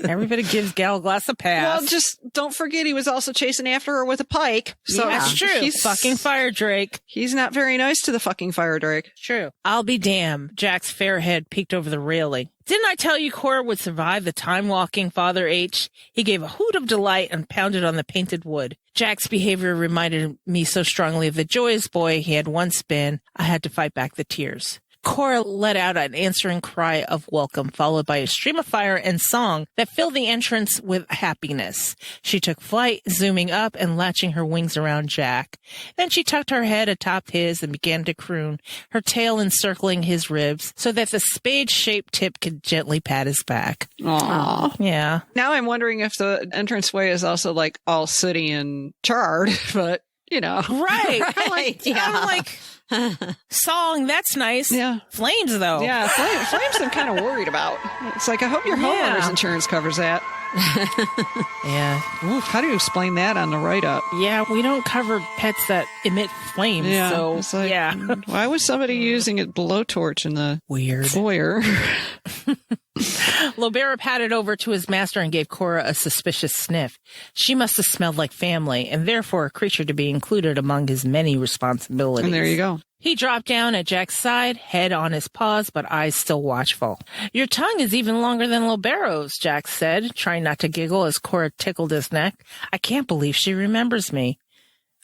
Everybody gives Gallowglass a pass. Well, just don't forget he was also chasing after her with a pike. So Yeah. That's true. He's Fucking fire drake. He's not very nice to the fucking fire drake. True. I'll be damned. Jack's fair head peeked over the railing. Didn't I tell you Cora would survive the time-walking Father H? He gave a hoot of delight and pounded on the painted wood. Jack's behavior reminded me so strongly of the joyous boy he had once been, I had to fight back the tears. Cora let out an answering cry of welcome, followed by a stream of fire and song that filled the entrance with happiness. She took flight, zooming up and latching her wings around Jack. Then she tucked her head atop his and began to croon, her tail encircling his ribs so that the spade-shaped tip could gently pat his back. Aww. Yeah. Now I'm wondering if the entranceway is also like all sooty and charred, but you know. Right. Right, yeah. I'm like, song, that's nice. Yeah. Flames, though. Yeah, flames I'm kind of worried about. It's like, I hope your homeowner's insurance covers that. Yeah. Oof, how do you explain that on the write-up? Yeah, we don't cover pets that emit flames, so it's like, yeah. Why was somebody using a blowtorch in the Weird. foyer? Lobera patted over to his master and gave Cora a suspicious sniff. She must have smelled like family, and therefore a creature to be included among his many responsibilities. And there you go. He dropped down at Jack's side, head on his paws, but eyes still watchful. Your tongue is even longer than Lobero's, Jack said, trying not to giggle as Cora tickled his neck. I can't believe she remembers me.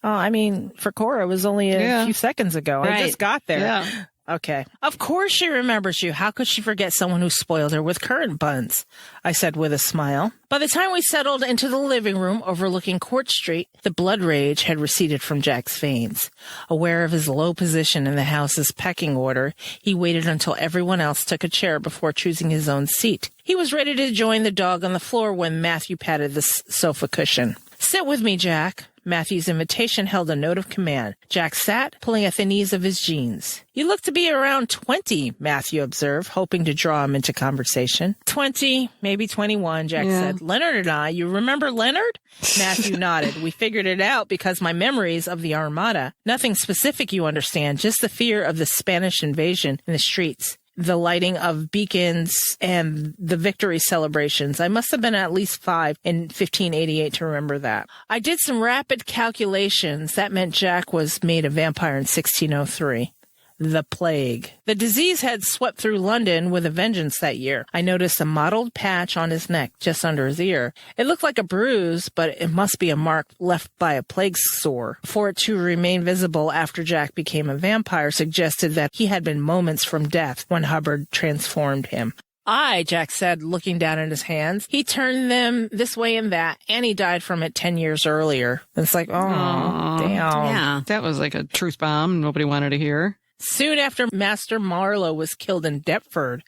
Oh, I mean, for Cora, it was only a few seconds ago. I Right. just got there. Yeah. Okay. Of course she remembers you. How could she forget someone who spoiled her with currant buns? I said with a smile. By the time we settled into the living room overlooking Court Street, the blood rage had receded from Jack's veins. Aware of his low position in the house's pecking order, he waited until everyone else took a chair before choosing his own seat. He was ready to join the dog on the floor when Matthew patted the sofa cushion. Sit with me, Jack. Matthew's invitation held a note of command. Jack sat, pulling at the knees of his jeans. You look to be around 20, Matthew observed, hoping to draw him into conversation. 20, maybe 21, Jack said. Leonard and I, you remember Leonard? Matthew nodded. We figured it out because my memories of the Armada. Nothing specific, you understand, just the fear of the Spanish invasion in the streets. The lighting of beacons and the victory celebrations. I must have been at least 5 in 1588 to remember that. I did some rapid calculations. That meant Jack was made a vampire in 1603. The plague. The disease had swept through London with a vengeance that year. I noticed a mottled patch on his neck, just under his ear. It looked like a bruise, but it must be a mark left by a plague sore. For it to remain visible after Jack became a vampire suggested that he had been moments from death when Hubbard transformed him. Jack said, looking down at his hands. He turned them this way and that, and he died from it 10 years earlier. It's like, damn. Yeah. That was like a truth bomb nobody wanted to hear. Soon after Master Marlowe was killed in Deptford.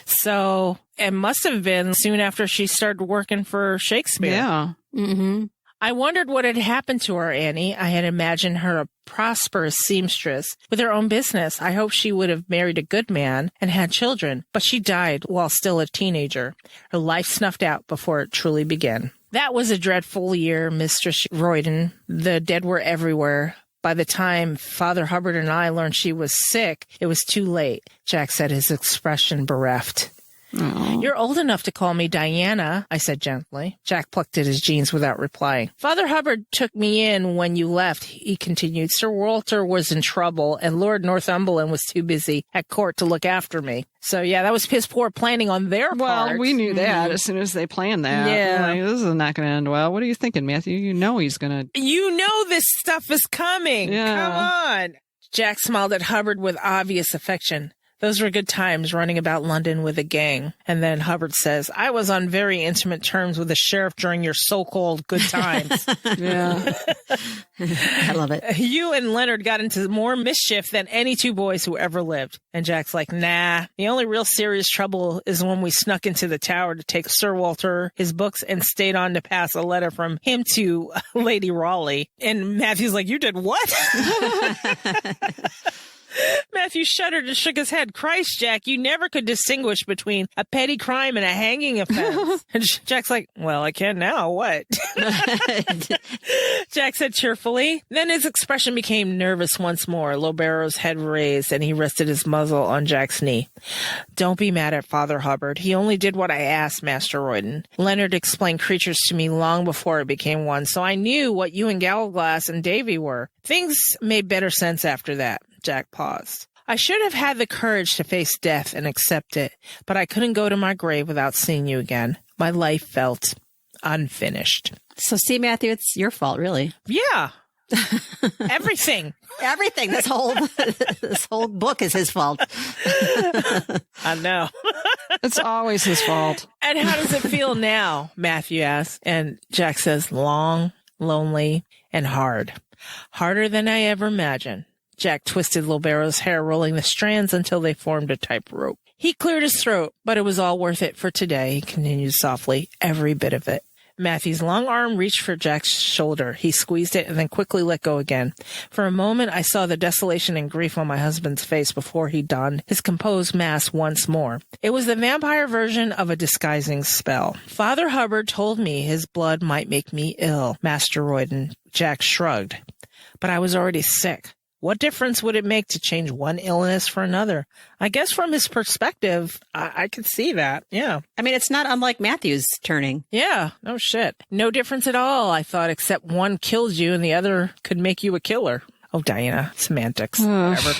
So it must have been soon after she started working for Shakespeare. Yeah. Mm-hmm. I wondered what had happened to her, Annie. I had imagined her a prosperous seamstress with her own business. I hoped she would have married a good man and had children, but she died while still a teenager. Her life snuffed out before it truly began. That was a dreadful year, Mistress Royden. The dead were everywhere. By the time Father Hubbard and I learned she was sick, it was too late, Jack said, his expression bereft. Aww. You're old enough to call me Diana, I said gently. Jack plucked at his jeans without replying. Father Hubbard took me in when you left, he continued. Sir Walter was in trouble, and Lord Northumberland was too busy at court to look after me. So, yeah, that was piss poor planning on their part. Well, we knew that as soon as they planned that. Yeah. Like, this is not going to end well. What are you thinking, Matthew? You know he's going to... You know this stuff is coming. Yeah. Come on. Jack smiled at Hubbard with obvious affection. Those were good times running about London with a gang. And then Hubbard says, I was on very intimate terms with the sheriff during your so-called good times. Yeah. I love it. You and Leonard got into more mischief than any two boys who ever lived. And Jack's like, nah, the only real serious trouble is when we snuck into the tower to take Sir Walter his books and stayed on to pass a letter from him to Lady Raleigh. And Matthew's like, you did what? Matthew shuddered and shook his head. Christ, Jack, you never could distinguish between a petty crime and a hanging offense. And Jack's like, well, I can now. What? Jack said cheerfully. Then his expression became nervous once more. Lobero's head raised, and he rested his muzzle on Jack's knee. Don't be mad at Father Hubbard. He only did what I asked, Master Royden. Leonard explained creatures to me long before it became one, so I knew what you and Gallaglass and Davy were. Things made better sense after that. Jack paused. I should have had the courage to face death and accept it, but I couldn't go to my grave without seeing you again. My life felt unfinished. So see, Matthew, it's your fault, really. Yeah. Everything. Everything. This whole book is his fault. I know. It's always his fault. And how does it feel now? Matthew asks. And Jack says, long, lonely, and hard. Harder than I ever imagined. Jack twisted Lobero's hair, rolling the strands until they formed a tight rope. He cleared his throat, but it was all worth it for today, he continued softly, every bit of it. Matthew's long arm reached for Jack's shoulder. He squeezed it and then quickly let go again. For a moment, I saw the desolation and grief on my husband's face before he donned his composed mask once more. It was the vampire version of a disguising spell. Father Hubbard told me his blood might make me ill, Master Royden. Jack shrugged. But I was already sick. What difference would it make to change one illness for another? I guess from his perspective, I could see that. Yeah. I mean, it's not unlike Matthew's turning. Yeah. No shit. No difference at all, I thought, except one killed you and the other could make you a killer. Oh, Diana. Semantics. Whatever.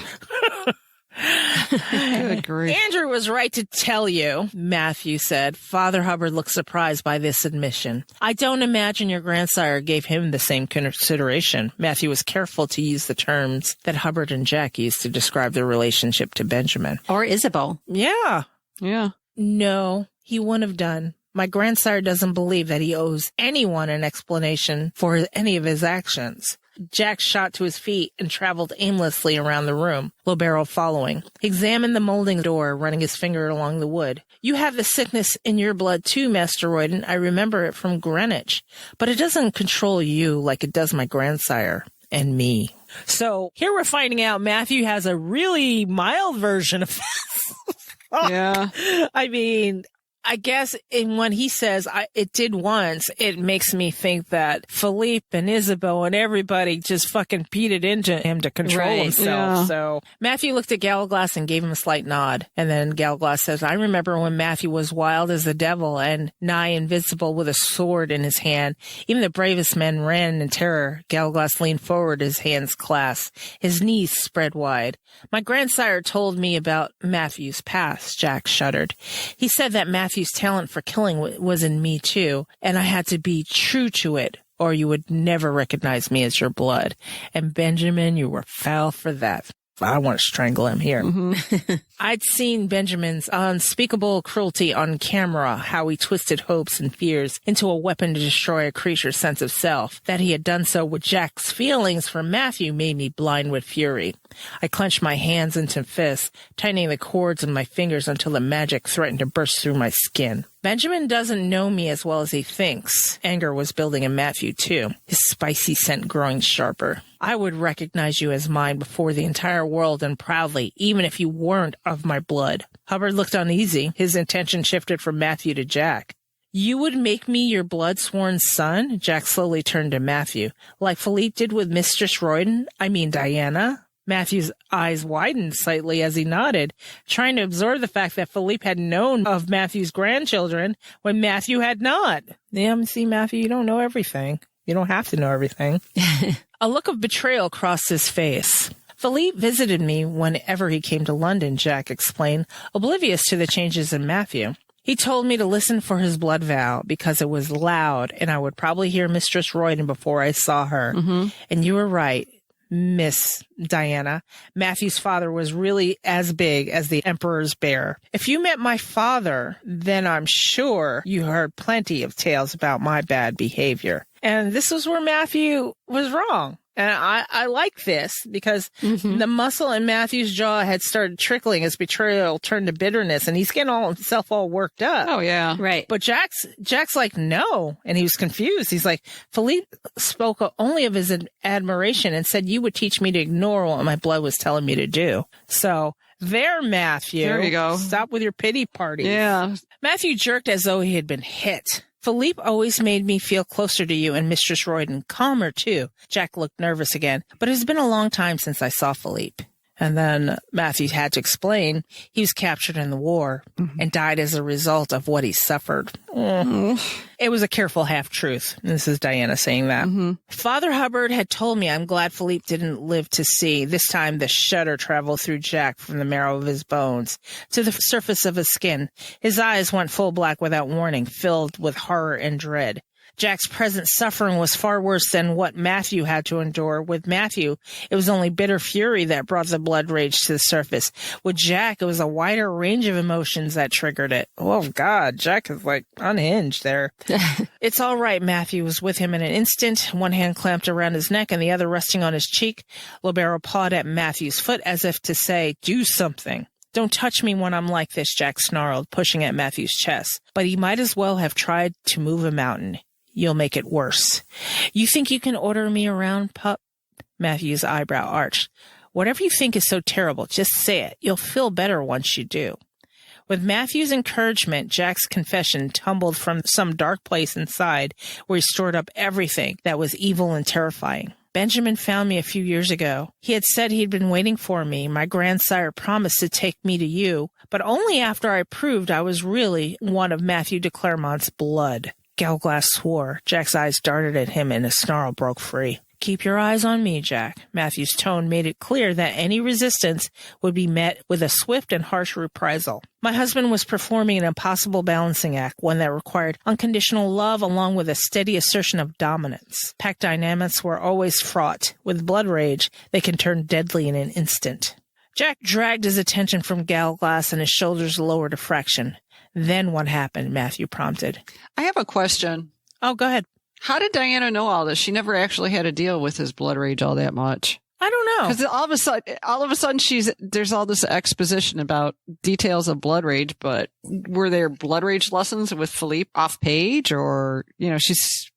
Good grief. Andrew was right to tell you, Matthew said. Father Hubbard looked surprised by this admission. I don't imagine your grandsire gave him the same consideration. Matthew was careful to use the terms that Hubbard and Jack used to describe their relationship to Benjamin. Or Isabeau. Yeah. Yeah. No, he wouldn't have done. My grandsire doesn't believe that he owes anyone an explanation for any of his actions. Jack shot to his feet and traveled aimlessly around the room, Lobero following. He examined the molding door, running his finger along the wood. You have the sickness in your blood too, Master Royden. I remember it from Greenwich. But it doesn't control you like it does my grandsire and me. So here we're finding out Matthew has a really mild version of this. Yeah. I mean, I guess when he says it did once, it makes me think that Philippe and Isabeau and everybody just fucking beat it into him to control himself. Yeah. So Matthew looked at Galglass and gave him a slight nod. And then Galglass says, I remember when Matthew was wild as the devil and nigh invincible with a sword in his hand. Even the bravest men ran in terror. Galglass leaned forward, his hands clasped, his knees spread wide. My grandsire told me about Matthew's past, Jack shuddered. He said that Matthew's talent for killing was in me too, and I had to be true to it, or you would never recognize me as your blood. And Benjamin, you were foul for that. I want to strangle him here. Mm-hmm. I'd seen Benjamin's unspeakable cruelty on camera, how he twisted hopes and fears into a weapon to destroy a creature's sense of self. That he had done so with Jack's feelings for Matthew made me blind with fury. I clenched my hands into fists, tightening the cords of my fingers until the magic threatened to burst through my skin. Benjamin doesn't know me as well as he thinks. Anger was building in Matthew, too, his spicy scent growing sharper. I would recognize you as mine before the entire world and proudly, even if you weren't of my blood. Hubbard looked uneasy. His intention shifted from Matthew to Jack. You would make me your blood-sworn son? Jack slowly turned to Matthew. Like Philippe did with Mistress Royden? I mean Diana? Matthew's eyes widened slightly as he nodded, trying to absorb the fact that Philippe had known of Matthew's grandchildren when Matthew had not. Yeah, see, Matthew, you don't know everything. You don't have to know everything. A look of betrayal crossed his face. Philippe visited me whenever he came to London, Jack explained, oblivious to the changes in Matthew. He told me to listen for his blood vow because it was loud and I would probably hear Mistress Royden before I saw her. Mm-hmm. And you were right, Miss Diana. Matthew's father was really as big as the Emperor's bear. If you met my father, then I'm sure you heard plenty of tales about my bad behavior. And this is where Matthew was wrong. And I like this because the muscle in Matthew's jaw had started trickling as betrayal turned to bitterness, and he's getting himself all worked up. Oh, yeah. Right. But Jack's like, no. And he was confused. He's like, Philippe spoke only of his admiration and said you would teach me to ignore what my blood was telling me to do. So there, Matthew. There you go. Stop with your pity party. Yeah. Matthew jerked as though he had been hit. Philippe always made me feel closer to you and Mistress Royden, calmer too. Jack looked nervous again, but it has been a long time since I saw Philippe. And then Matthew had to explain he was captured in the war and died as a result of what he suffered. It was a careful half-truth. This is Diana saying that. Father Hubbard had told me I'm glad Philippe didn't live to see. This time the shudder traveled through Jack from the marrow of his bones to the surface of his skin. His eyes went full black without warning, filled with horror and dread. Jack's present suffering was far worse than what Matthew had to endure. With Matthew, it was only bitter fury that brought the blood rage to the surface. With Jack, it was a wider range of emotions that triggered it. Oh, God, Jack is like unhinged there. It's all right. Matthew was with him in an instant, one hand clamped around his neck and the other resting on his cheek. Lobero pawed at Matthew's foot as if to say, do something. Don't touch me when I'm like this, Jack snarled, pushing at Matthew's chest. But he might as well have tried to move a mountain. You'll make it worse. You think you can order me around, pup? Matthew's eyebrow arched. Whatever you think is so terrible, just say it. You'll feel better once you do. With Matthew's encouragement, Jack's confession tumbled from some dark place inside where he stored up everything that was evil and terrifying. Benjamin found me a few years ago. He had said he'd been waiting for me. My grandsire promised to take me to you, but only after I proved I was really one of Matthew de Clermont's blood. Galglass swore. Jack's eyes darted at him and a snarl broke free. Keep your eyes on me, Jack. Matthew's tone made it clear that any resistance would be met with a swift and harsh reprisal. My husband was performing an impossible balancing act, one that required unconditional love along with a steady assertion of dominance. Pack dynamics were always fraught. With blood rage, they can turn deadly in an instant. Jack dragged his attention from Galglass and his shoulders lowered a fraction. Then what happened? Matthew prompted. I have a question. Oh, go ahead. How did Diana know all this? She never actually had to deal with his blood rage all that much. I don't know. Because all of a sudden, there's all this exposition about details of blood rage, but were there blood rage lessons with Philippe off page, or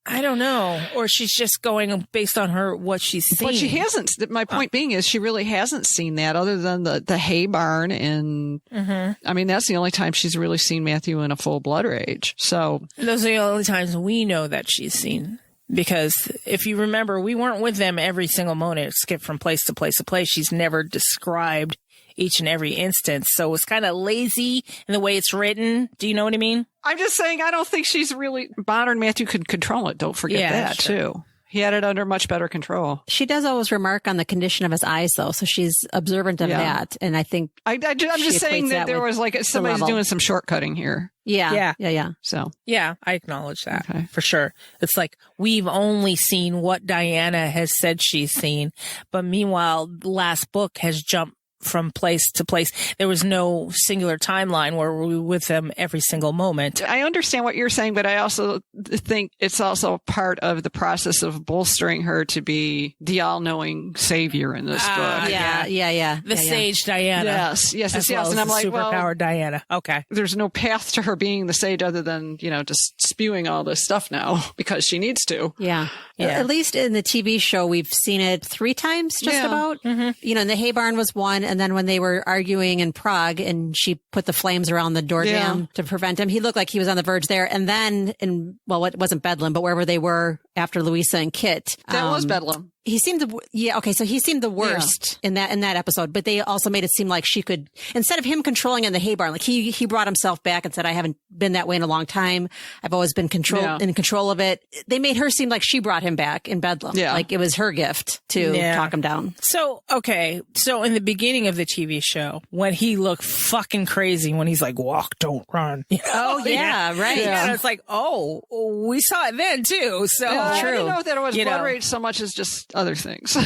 I don't know, or she's just going based on what she's seen. But she hasn't. My point being is, she really hasn't seen that other than the hay barn, and I mean that's the only time she's really seen Matthew in a full blood rage. So those are the only times we know that she's seen. Because if you remember, we weren't with them every single moment. It skipped from place to place to place. She's never described each and every instance. So it's kind of lazy in the way it's written. Do you know what I mean? I'm just saying, I don't think she's really modern. Matthew could control it. Don't forget that, too. He had it under much better control. She does always remark on the condition of his eyes, though, so she's observant of that. And I think I'm just saying that there was like somebody's doing some shortcutting here. Yeah. So yeah, I acknowledge that for sure. It's like we've only seen what Diana has said she's seen, but meanwhile, the last book has jumped from place to place. There was no singular timeline where we were with them every single moment. I understand what you're saying, but I also think it's also part of the process of bolstering her to be the all-knowing savior in this book. Yeah. The sage Diana. Yes. And I'm like, superpowered Diana. Okay. There's no path to her being the sage other than, just spewing all this stuff now because she needs to. Yeah. At least in the TV show, we've seen it 3 times just about. Mm-hmm. And the hay barn was one. And then when they were arguing in Prague and she put the flames around the door jam to prevent him, he looked like he was on the verge there. And then it wasn't Bedlam, but wherever they were after Louisa and Kit. That was Bedlam. He seemed so he seemed the worst in that episode, but they also made it seem like she could, instead of him controlling in the hay barn, like he brought himself back and said, I haven't been that way in a long time. I've always been in control of it. They made her seem like she brought him back in Bedlam. Yeah. Like it was her gift to talk him down. So in the beginning of the TV show, when he looked fucking crazy, when he's like, walk, don't run. Right. Yeah. And it's like, we saw it then too. So true. I didn't know that it was blood rage so much as just other things.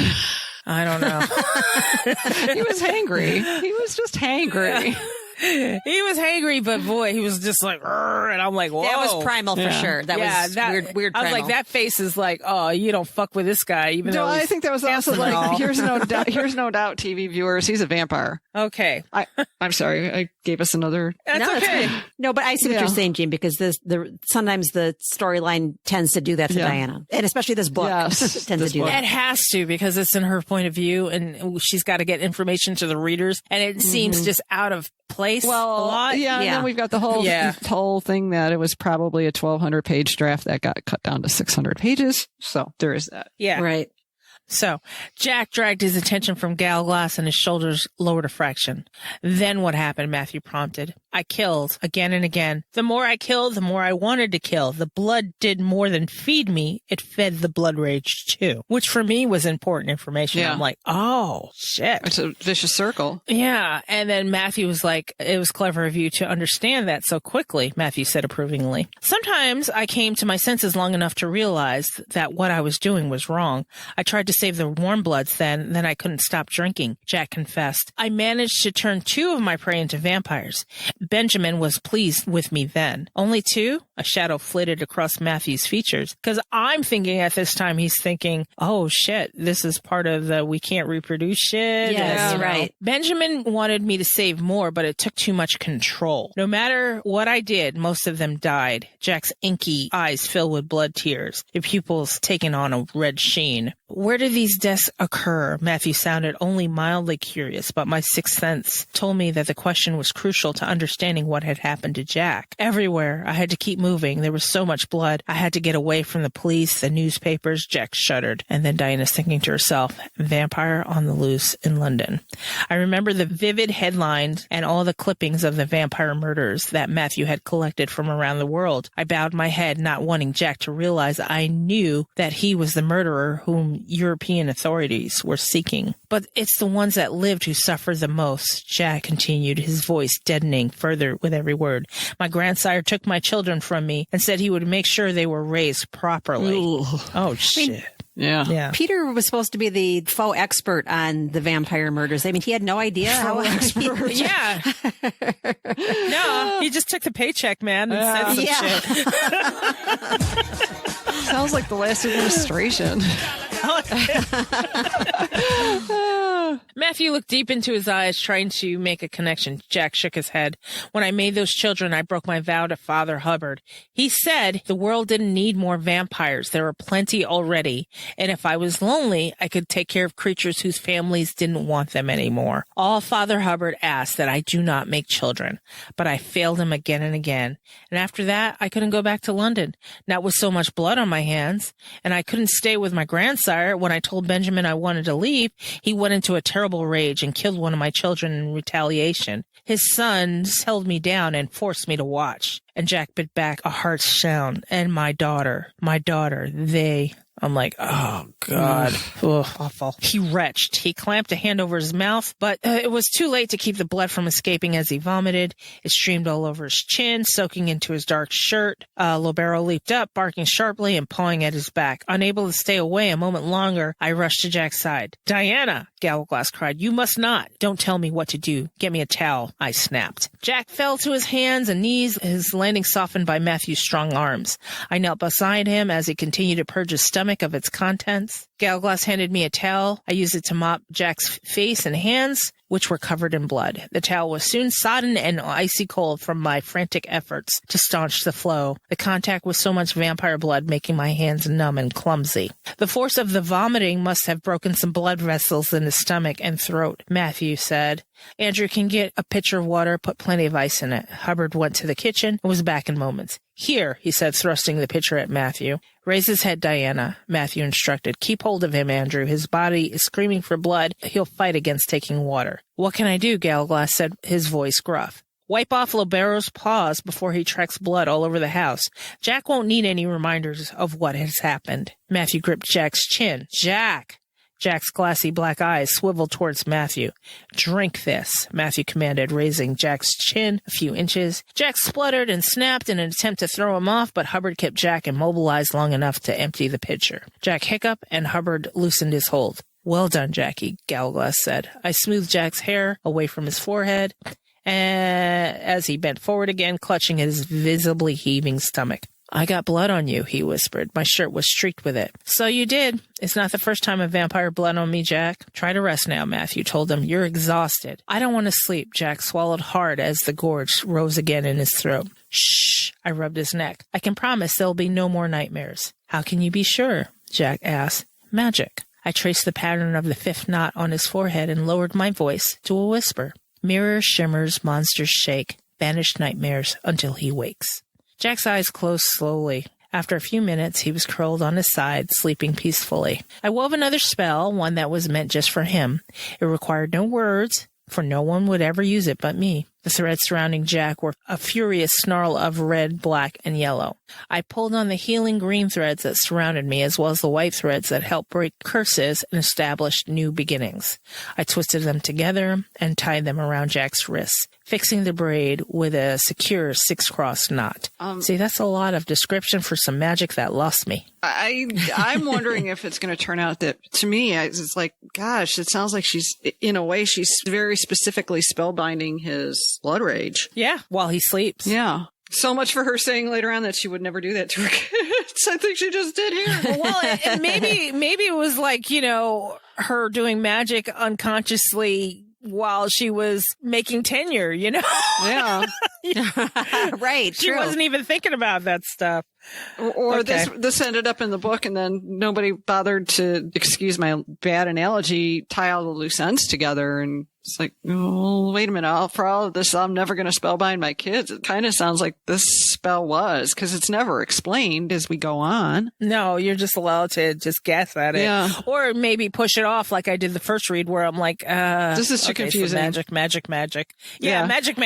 I don't know. He was hangry. He was just hangry. He was hangry, but boy, he was just like, and I'm like, whoa. That was primal for sure. That was weird primal. I was like, that face is like, oh, you don't fuck with this guy. Even though I think that was also like, here's no doubt, TV viewers, he's a vampire. Okay. I'm sorry. I gave us another. That's okay. No, but I see what you're saying, Jean, because sometimes the storyline tends to do that to Diana. And especially this book tends to do that. It has to, because it's in her point of view and she's got to get information to the readers. And it seems just out of place a lot. And then we've got the whole thing that it was probably a 1,200 page draft that got cut down to 600 pages. So there is that. Yeah. Right. So Jack dragged his attention from Gal Glass and his shoulders lowered a fraction. Then what happened? Matthew prompted. I killed again and again. The more I killed, the more I wanted to kill. The blood did more than feed me. It fed the blood rage too, which for me was important information. Yeah. I'm like, oh shit. It's a vicious circle. Yeah. And then Matthew was like, it was clever of you to understand that so quickly, Matthew said approvingly. Sometimes I came to my senses long enough to realize that what I was doing was wrong. I tried to save the warm bloods then I couldn't stop drinking, Jack confessed. I managed to turn 2 of my prey into vampires. Benjamin was pleased with me then. Only 2? A shadow flitted across Matthew's features. Because I'm thinking at this time, he's thinking, oh shit, this is part of the we can't reproduce shit. Yes, right. Benjamin wanted me to save more, but it took too much control. No matter what I did, most of them died. Jack's inky eyes filled with blood tears, his pupils taking on a red sheen. Where did these deaths occur? Matthew sounded only mildly curious, but my sixth sense told me that the question was crucial to understanding what had happened to Jack. Everywhere. I had to keep moving. There was so much blood. I had to get away from the police, the newspapers. Jack shuddered. And then Diana's thinking to herself, vampire on the loose in London. I remember the vivid headlines and all the clippings of the vampire murders that Matthew had collected from around the world. I bowed my head, not wanting Jack to realize I knew that he was the murderer whom European authorities were seeking. But it's the ones that lived who suffered the most, Jack continued, his voice deadening further with every word. My grandsire took my children from me and said he would make sure they were raised properly. Ooh. Oh, shit. Yeah. Peter was supposed to be the faux expert on the vampire murders. I mean, he had no idea how expert. Yeah. No, he just took the paycheck, man, and said some shit. Sounds like the last administration. Matthew looked deep into his eyes, trying to make a connection. Jack shook his head. When I made those children, I broke my vow to Father Hubbard. He said the world didn't need more vampires. There were plenty already. And if I was lonely, I could take care of creatures whose families didn't want them anymore. All Father Hubbard asked that I do not make children. But I failed him again and again. And after that, I couldn't go back to London. Not with so much blood on my hands. And I couldn't stay with my grandsire. When I told Benjamin I wanted to leave, he went into a terrible rage and killed one of my children in retaliation. His sons held me down and forced me to watch. And Jack bit back a harsh sound. And my daughter, they... I'm like, oh, God. Ugh, awful. He retched. He clamped a hand over his mouth, but it was too late to keep the blood from escaping as he vomited. It streamed all over his chin, soaking into his dark shirt. Lobero leaped up, barking sharply and pawing at his back. Unable to stay away a moment longer, I rushed to Jack's side. Diana, Gallowglass cried, you must not. Don't tell me what to do. Get me a towel, I snapped. Jack fell to his hands and knees, his landing softened by Matthew's strong arms. I knelt beside him as he continued to purge his stomach of its contents. Gallowglass handed me a towel. I used it to mop Jack's face and hands, which were covered in blood. The towel was soon sodden and icy cold from my frantic efforts to staunch the flow. The contact with so much vampire blood making my hands numb and clumsy. The force of the vomiting must have broken some blood vessels in his stomach and throat, Matthew said. Andrew can get a pitcher of water, put plenty of ice in it. Hubbard went to the kitchen and was back in moments. Here, he said, thrusting the pitcher at Matthew. Raise his head, Diana, Matthew instructed. Keep hold of him, Andrew. His body is screaming for blood. He'll fight against taking water. What can I do? Gallowglass said, his voice gruff. Wipe off Lobero's paws before he tracks blood all over the house. Jack won't need any reminders of what has happened. Matthew gripped Jack's chin. Jack! Jack's glassy black eyes swiveled towards Matthew. Drink this, Matthew commanded, raising Jack's chin a few inches. Jack spluttered and snapped in an attempt to throw him off, but Hubbard kept Jack immobilized long enough to empty the pitcher. Jack hiccuped, and Hubbard loosened his hold. Well done, Jackie, Gallowglass said. I smoothed Jack's hair away from his forehead, as he bent forward again, clutching his visibly heaving stomach. I got blood on you, he whispered. My shirt was streaked with it. So you did. It's not the first time a vampire bled on me, Jack. Try to rest now, Matthew told him. You're exhausted. I don't want to sleep. Jack swallowed hard as the gorge rose again in his throat. Shh, I rubbed his neck. I can promise there'll be no more nightmares. How can you be sure? Jack asked. Magic. I traced the pattern of the fifth knot on his forehead and lowered my voice to a whisper. Mirror shimmers, monsters shake, banished nightmares until he wakes. Jack's eyes closed slowly. After a few minutes, he was curled on his side, sleeping peacefully. I wove another spell, one that was meant just for him. It required no words, for no one would ever use it but me. The threads surrounding Jack were a furious snarl of red, black, and yellow. I pulled on the healing green threads that surrounded me, as well as the white threads that helped break curses and establish new beginnings. I twisted them together and tied them around Jack's wrists, fixing the braid with a secure 6-cross knot. See, that's a lot of description for some magic that lost me. I'm wondering if it's going to turn out that, to me, it's like, gosh, it sounds like in a way, she's very specifically spellbinding his blood rage. Yeah, while he sleeps. Yeah. So much for her saying later on that she would never do that to her kids. I think she just did here. Well, and maybe it was like, her doing magic unconsciously while she was making tenure, Yeah. Right. She wasn't even thinking about that stuff. Or this ended up in the book, and then nobody bothered to, excuse my bad analogy, tie all the loose ends together. And it's like, oh, wait a minute. For all of this, I'm never going to spellbind my kids. It kind of sounds like this spell was, because it's never explained as we go on. No, you're just allowed to just guess at it. Yeah. Or maybe push it off like I did the first read, where I'm like, this is too confusing. So magic. Yeah, magic.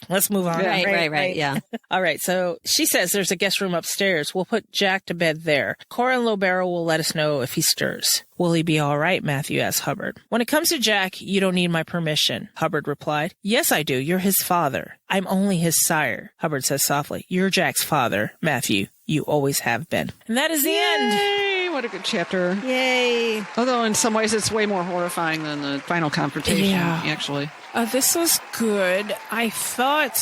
Let's move on. Right. Yeah. All right. So she says there's a guest room upstairs. We'll put Jack to bed there. Cora and Lobero will let us know if he stirs. Will he be all right? Matthew asked Hubbard. When it comes to Jack, you don't need my permission, Hubbard replied. Yes, I do. You're his father. I'm only his sire, Hubbard says softly. You're Jack's father, Matthew. You always have been. And that is the end. Yay! What a good chapter. Yay. Although in some ways it's way more horrifying than the final confrontation, actually. This was good. I thought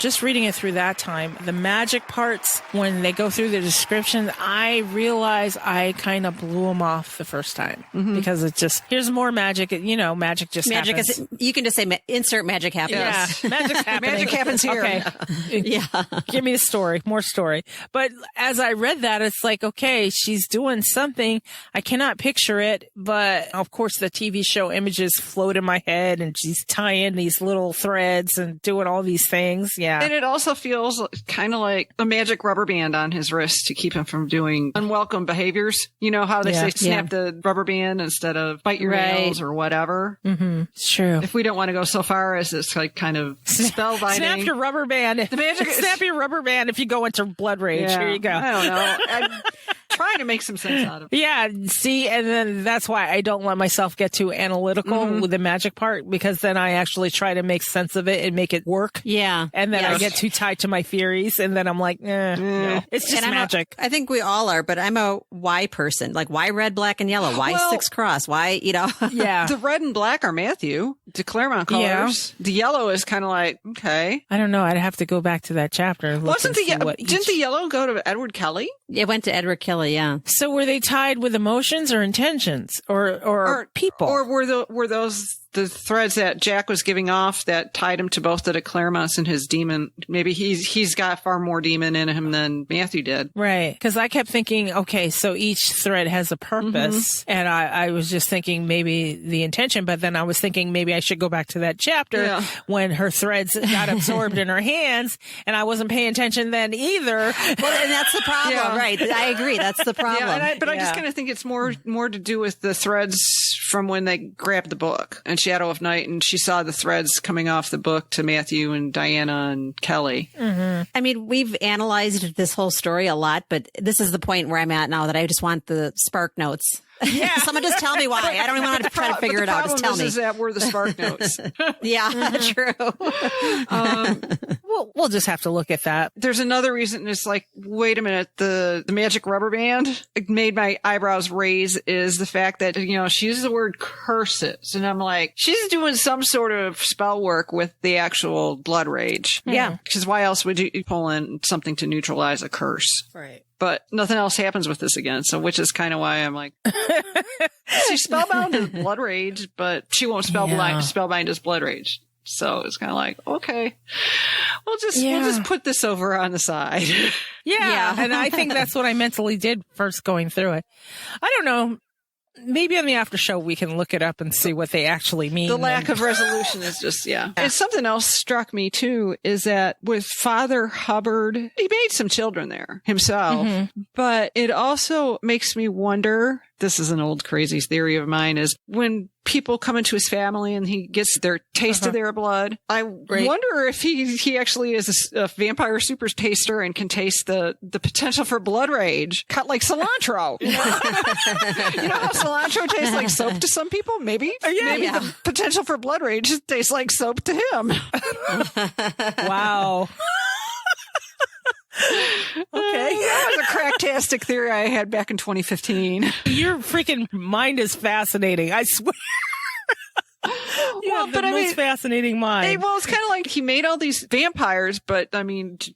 just reading it through that time, the magic parts, when they go through the description, I realize I kind of blew them off the first time because it's just, here's more magic. Magic just happens. You can just say insert magic happens. Yeah, magic's happening. Magic happens here. Okay. Yeah. Give me a story, more story. But as I read that, it's like, okay, she's doing something. I cannot picture it, but of course the TV show images float in my head and she's tying these little threads and doing all these things. Yeah. And it also feels kind of like a magic rubber band on his wrist to keep him from doing unwelcome behaviors. You know how they say snap the rubber band instead of bite your nails or whatever. Mm-hmm. It's true. If we don't want to go so far as this like kind of spellbinding. Snap your rubber band. The magic snap your rubber band if you go into blood rage. Yeah, Here you go. I don't know. I'm trying to make some sense out of it. Yeah, see, and then that's why I don't let myself get too analytical with the magic part, because then I actually try to make sense of it and make it work. Yeah. And then I get too tied to my theories, and then I'm like, no. It's just magic. I think we all are, but I'm a why person. Like, why red, black, and yellow? Why six cross? Why, Yeah. The red and black are Matthew, the Claremont colors. Yeah. The yellow is kind of like, okay. I don't know. I'd have to go back to that chapter. And didn't the yellow go to Edward Kelly? It went to Edward Kelly, yeah. So were they tied with emotions or intentions or people? Or were those the threads that Jack was giving off that tied him to both the Claremonts and his demon? Maybe he's got far more demon in him than Matthew did. Right. Because I kept thinking, okay, so each thread has a purpose. And I was just thinking maybe the intention, but then I was thinking maybe I should go back to that chapter when her threads got absorbed in her hands, and I wasn't paying attention then either. Well, and that's the problem, right? I agree. That's the problem. Yeah, I just kind of think it's more to do with the threads from when they grabbed the book and Shadow of Night, and she saw the threads coming off the book to Matthew and Diana and Kelly. Mm-hmm. I mean, we've analyzed this whole story a lot, but this is the point where I'm at now that I just want the spark notes. Yeah. Someone just tell me why. I don't even want to try to figure it out. Just tell me. Is that we're the spark notes. Yeah, true. We'll just have to look at that. There's another reason. It's like, wait a minute. The magic rubber band made my eyebrows raise is the fact that, she uses the word curses. And I'm like, she's doing some sort of spell work with the actual blood rage. Yeah. Because why else would you pull in something to neutralize a curse? Right. But nothing else happens with this again. So, which is kind of why I'm like, she's spellbound as blood rage, but she won't spellbind as blood rage. So it's kind of like, okay, we'll just put this over on the side. Yeah. And I think that's what I mentally did first going through it. I don't know. Maybe on the after show, we can look it up and see what they actually mean. The lack of resolution is just, And something else struck me, too, is that with Father Hubbard, he made some children there himself. Mm-hmm. But it also makes me wonder, this is an old crazy theory of mine, is when people come into his family and he gets their taste of their blood, I wonder if he actually is a vampire super taster and can taste the potential for blood rage, cut like cilantro. You know how cilantro tastes like soap to some people? Maybe the potential for blood rage tastes like soap to him. Wow. Okay. That was a cracktastic theory I had back in 2015. Your freaking mind is fascinating. I swear. You have the most fascinating mind. Well, it's kind of like he made all these vampires, but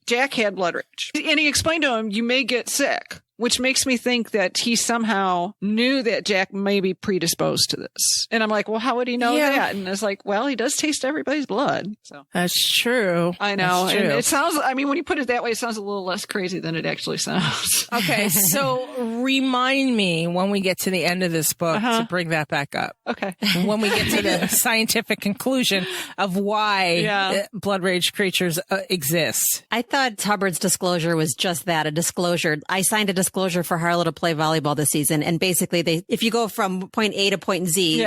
Jack had blood rage. And he explained to him, you may get sick, which makes me think that he somehow knew that Jack may be predisposed to this. And I'm like, well, how would he know that? And it's like, well, he does taste everybody's blood. So that's true. I know. And it sounds, when you put it that way, it sounds a little less crazy than it actually sounds. Okay. So remind me when we get to the end of this book to bring that back up. Okay. When we get to the scientific conclusion of why blood rage creatures exist. I thought Hubbard's disclosure was just that, a disclosure. I signed a disclosure for Harlow to play volleyball this season, and basically if you go from point A to point Z,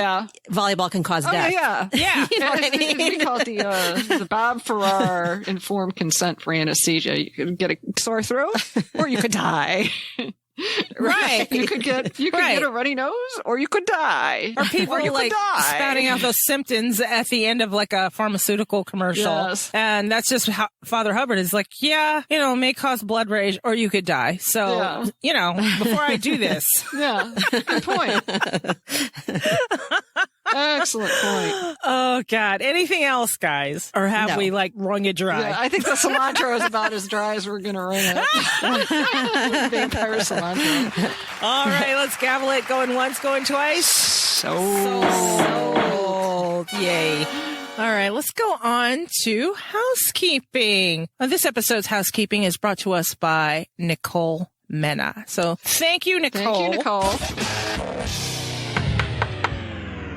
volleyball can cause death. Yeah. You know what I mean? We call it the Bob Farrar informed consent for anesthesia. You could get a sore throat, or you could die. Right. You could get a runny nose, or you could die. Or people spouting out those symptoms at the end of like a pharmaceutical commercial. Yes. And that's just how Father Hubbard is like, may cause blood rage, or you could die. So, before I do this. Yeah. Good point. Excellent point. Oh, God. Anything else, guys? Or have we, wrung it dry? Yeah, I think the cilantro is about as dry as we're going to wring it. Vampire cilantro. All right, let's gavel it. Going once, going twice. Sold. Yay. All right, let's go on to housekeeping. This episode's housekeeping is brought to us by Nicole Mena. So thank you, Nicole. Thank you, Nicole.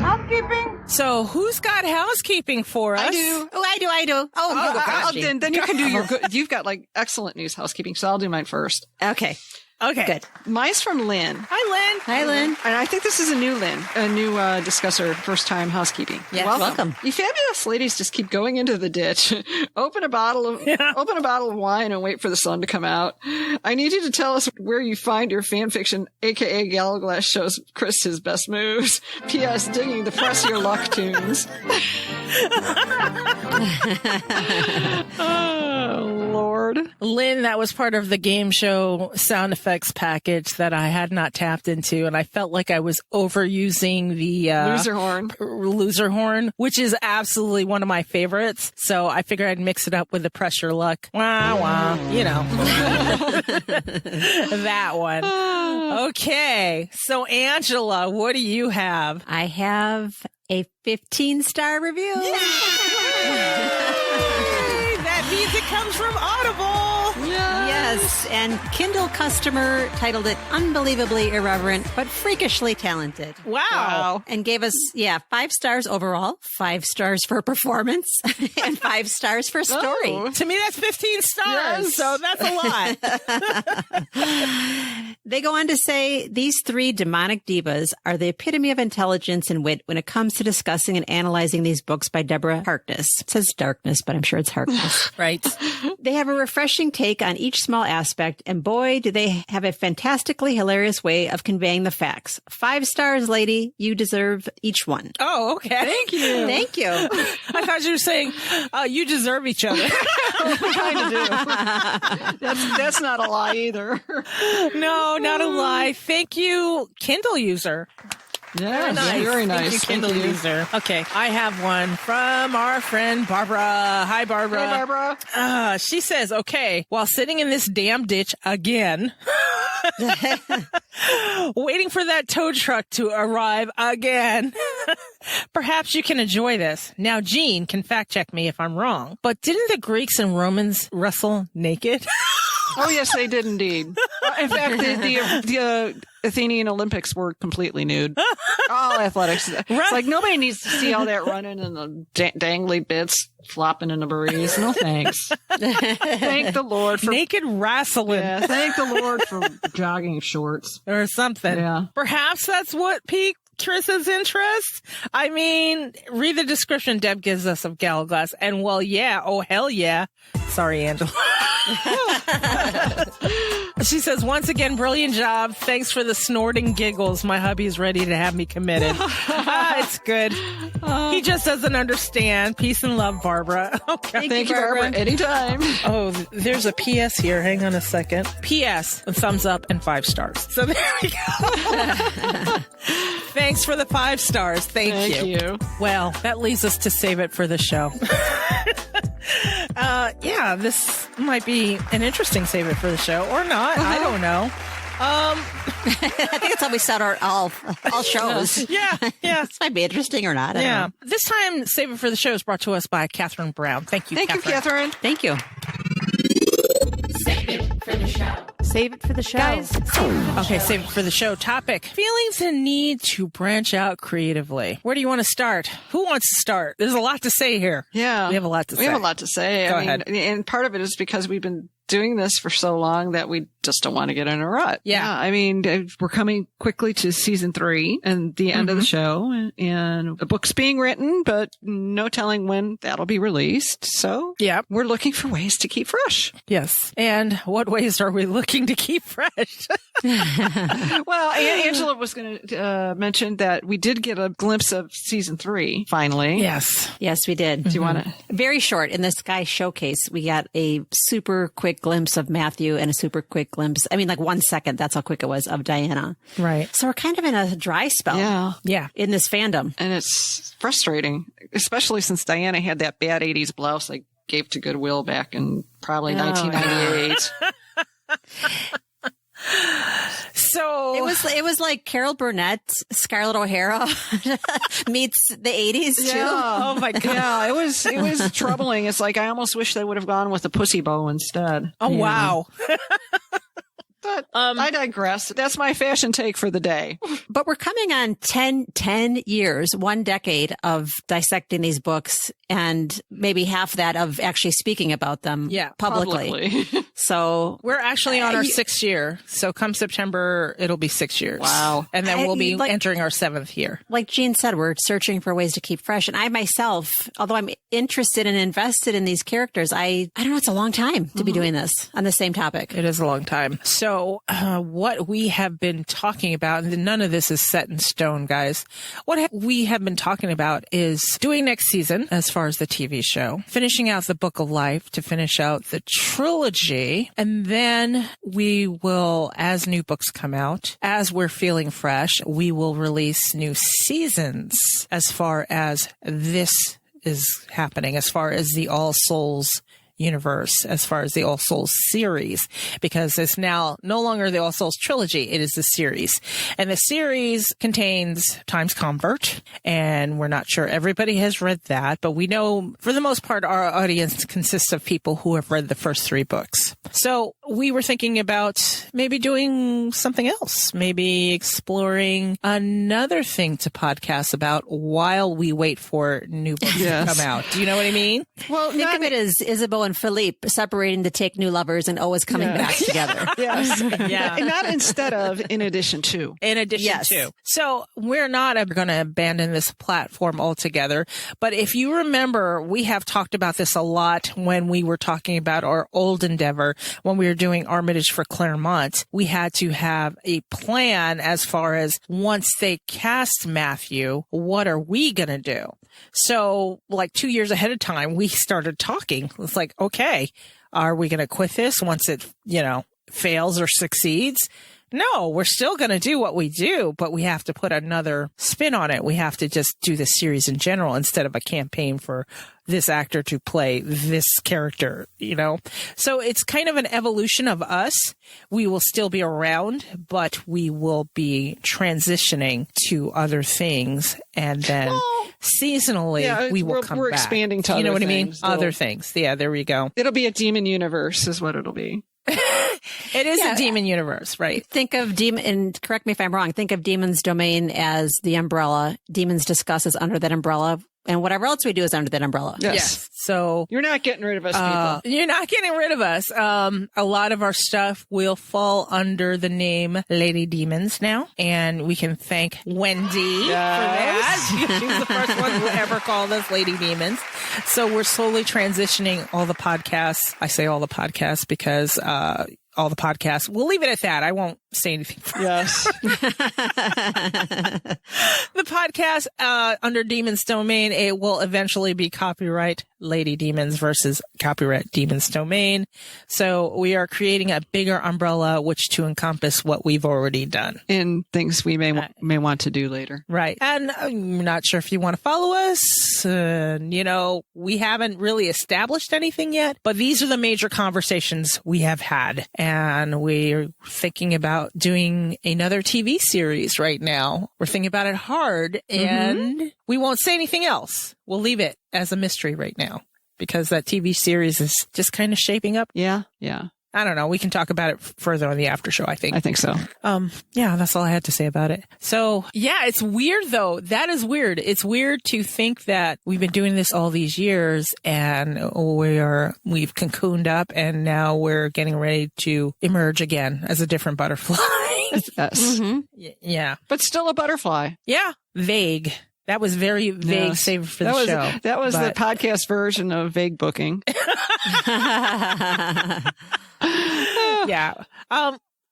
Housekeeping. So who's got housekeeping for us? I do. Oh, I do. Oh, you go first, Jean. Then you can do your good. You've got excellent news housekeeping, so I'll do mine first. Okay. Okay. Good. Mine's from Lynn. Hi, Lynn. Hi, Lynn. And I think this is a new Lynn, a new discusser, first time housekeeping. Yes, welcome. You fabulous ladies just keep going into the ditch. Open a bottle of wine and wait for the sun to come out. I need you to tell us where you find your fan fiction, aka Galaglass shows Chris his best moves. P.S. Digging the press your luck tunes. Oh, Lord. Lynn, that was part of the game show sound effects package that I had not tapped into, and I felt like I was overusing the loser horn, which is absolutely one of my favorites. So I figured I'd mix it up with the pressure luck. Wah, wah, that one. Okay. So Angela, what do you have? I have a 15-star review. That means it comes from Audible. Yes, and Kindle customer titled it Unbelievably Irreverent, but Freakishly Talented. Wow. And gave us, 5 stars overall, 5 stars for performance, and 5 stars for story. Oh. To me, that's 15 stars, Yes. so that's a lot. They go on to say, these 3 demonic divas are the epitome of intelligence and wit when it comes to discussing and analyzing these books by Deborah Harkness. It says Darkness, but I'm sure it's Harkness. Right. They have a refreshing take on each small aspect, and boy, do they have a fantastically hilarious way of conveying the facts. 5 stars, lady. You deserve each one. Oh, okay. Thank you. Thank you. I thought you were saying you deserve each other. We kind of do. That's not a lie either. No, not a lie. Thank you, Kindle user. Yes, very nice. Thank you, Kindle user. Okay, I have one from our friend Barbara. Hi, Barbara. Hey, Barbara. She says, okay, while sitting in this damn ditch again, waiting for that tow truck to arrive again, perhaps you can enjoy this. Now, Jean can fact check me if I'm wrong, but didn't the Greeks and Romans wrestle naked? Oh, yes, they did indeed. In fact, the Athenian Olympics were completely nude. All athletics. It's like nobody needs to see all that running and the dangly bits flopping in the breeze. No thanks. Thank the Lord for naked wrestling. Yeah, thank the Lord for jogging shorts Or something. Yeah. Perhaps that's what piqued Chris's interest. I mean, read the description Deb gives us of Galaglass, and well, yeah, oh hell yeah. Sorry, Angela. She says, once again, brilliant job. Thanks for the snorting giggles. My hubby's ready to have me committed. It's good. He just doesn't understand. Peace and love, Barbara. Okay. Thank you, Barbara. Anytime. Oh, there's a PS here. Hang on a second. PS, a thumbs up and 5 stars. So there we go. Thanks for the 5 stars. Thank you. Well, that leaves us to save it for the show. Yeah, this might be an interesting save it for the show or not. I don't know. I think that's how we set our all shows. Yeah. This might be interesting or not. I don't know. This time, Save It for the Show is brought to us by Catherine Brown. Thank you, Thank you, Catherine. Thank you. Save it for the show. Save it for the show. Guys, okay, Save It for the Show topic. Feelings and need to branch out creatively. Where do you want to start? Who wants to start? There's a lot to say here. Yeah. We have a lot to say. We have a lot to say. Go I mean, ahead. and part of it is because we've been doing this for so long that we just don't want to get in a rut. Yeah. I mean, we're coming quickly to season 3 and the end of the show, and the book's being written, but no telling when that'll be released. So Yeah. we're looking for ways to keep fresh. Yes. And what ways are we looking to keep fresh? Well, Angela was going to mention that we did get a glimpse of season 3 finally. Yes. Yes, we did. Do you want to? Very short. In the Sky Showcase, we got a super quick glimpse of Matthew and a super quick glimpse. I mean, like 1 second. That's how quick it was of Diana. Right. So we're kind of in a dry spell. Yeah. In this fandom. And it's frustrating, especially since Diana had that bad 80s blouse I gave to Goodwill back in probably 1998. So it was like Carol Burnett, Scarlett O'Hara meets the 80s too. Oh my God. Yeah, it was troubling. It's like I almost wish they would have gone with a pussy bow instead. Oh, wow. But I digress. That's my fashion take for the day. But we're coming on 10 years, 1 decade of dissecting these books and maybe half that of actually speaking about them publicly. So we're actually on our 6th year. So come September, it'll be 6 years. Wow. And then we'll be entering our 7th year. Like Jean said, we're searching for ways to keep fresh. And I myself, although I'm interested and invested in these characters, I don't know, it's a long time to be doing this on the same topic. It is a long time. So what we have been talking about, and none of this is set in stone, guys. What we have been talking about is doing next season, as far as the TV show, finishing out the Book of Life to finish out the trilogy. And then we will, as new books come out, as we're feeling fresh, we will release new seasons as far as this is happening, as far as the All Souls universe, as far as the All Souls series, because it's now no longer the All Souls trilogy. It is the series. And the series contains Time's Convert, and we're not sure everybody has read that, but we know for the most part our audience consists of people who have read the first 3 books. So we were thinking about maybe doing something else, maybe exploring another thing to podcast about while we wait for new books to come out. Do you know what I mean? Well, think of it as Isabeau and Philippe separating to take new lovers and always coming back together. Yes. Yeah. And not instead of, in addition to. In addition to. So we're not going to abandon this platform altogether. But if you remember, we have talked about this a lot when we were talking about our old endeavor, when we were doing Armitage for Claremont. We had to have a plan as far as once they cast Matthew, what are we going to do? So like 2 years ahead of time, we started talking. It's like, okay, are we going to quit this once it, fails or succeeds? No, we're still going to do what we do, but we have to put another spin on it. We have to just do the series in general instead of a campaign for this actor to play this character, So it's kind of an evolution of us. We will still be around, but we will be transitioning to other things. And then seasonally, we will come back. We're expanding to other things. You know what I mean? Other things. Yeah, there we go. It'll be a demon universe is what it'll be. It is a demon universe, right? Think of demon, and correct me if I'm wrong, think of Demon's Domain as the umbrella. Demons Discuss is under that umbrella. And whatever else we do is under that umbrella. Yes. So you're not getting rid of us, people. You're not getting rid of us. A lot of our stuff will fall under the name Lady Demons now. And we can thank Wendy for that. She's the first one who ever called us Lady Demons. So we're slowly transitioning all the podcasts. I say all the podcasts because, all the podcasts. We'll leave it at that. I won't say anything. Yes. The podcast under Demon's Domain, it will eventually be copyright Lady Demons versus copyright Demon's Domain. So we are creating a bigger umbrella, which to encompass what we've already done. And things we may want to do later. Right. And I'm not sure if you want to follow us. We haven't really established anything yet, but these are the major conversations we have had. And we're thinking about doing another TV series right now. We're thinking about it hard, and we won't say anything else. We'll leave it as a mystery right now because that TV series is just kind of shaping up. Yeah. I don't know. We can talk about it further on the after show, I think. I think so. Yeah, that's all I had to say about it. So yeah, it's weird though. That is weird. It's weird to think that we've been doing this all these years and we've cocooned up and now we're getting ready to emerge again as a different butterfly. Yes. Yeah. But still a butterfly. Yeah. Vague. That was very vague, save for the show. That was the podcast version of vague booking. Yeah.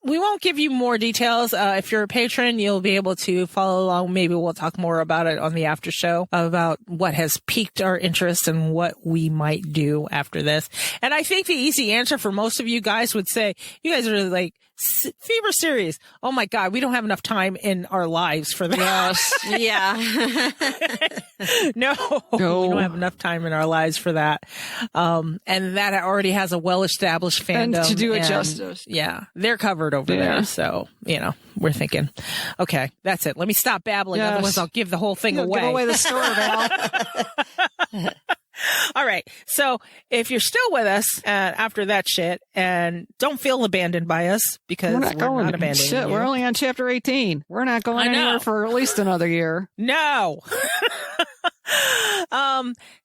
we won't give you more details. If you're a patron, you'll be able to follow along. Maybe we'll talk more about it on the after show about what has piqued our interest and what we might do after this. And I think the easy answer for most of you guys would say, you guys are like, fever series. Oh my God, we don't have enough time in our lives for that. Yes. Yeah. No, we don't have enough time in our lives for that. And that already has a well-established fandom. And to do it justice. Yeah, they're covered over there. So, we're thinking, okay, that's it. Let me stop babbling. Yes. Otherwise I'll give the whole thing away. Give away the story, Val. All right. So if you're still with us after that shit, and don't feel abandoned by us, because we're not abandoning shit, you. We're only on chapter 18. We're not going anywhere for at least another year. No.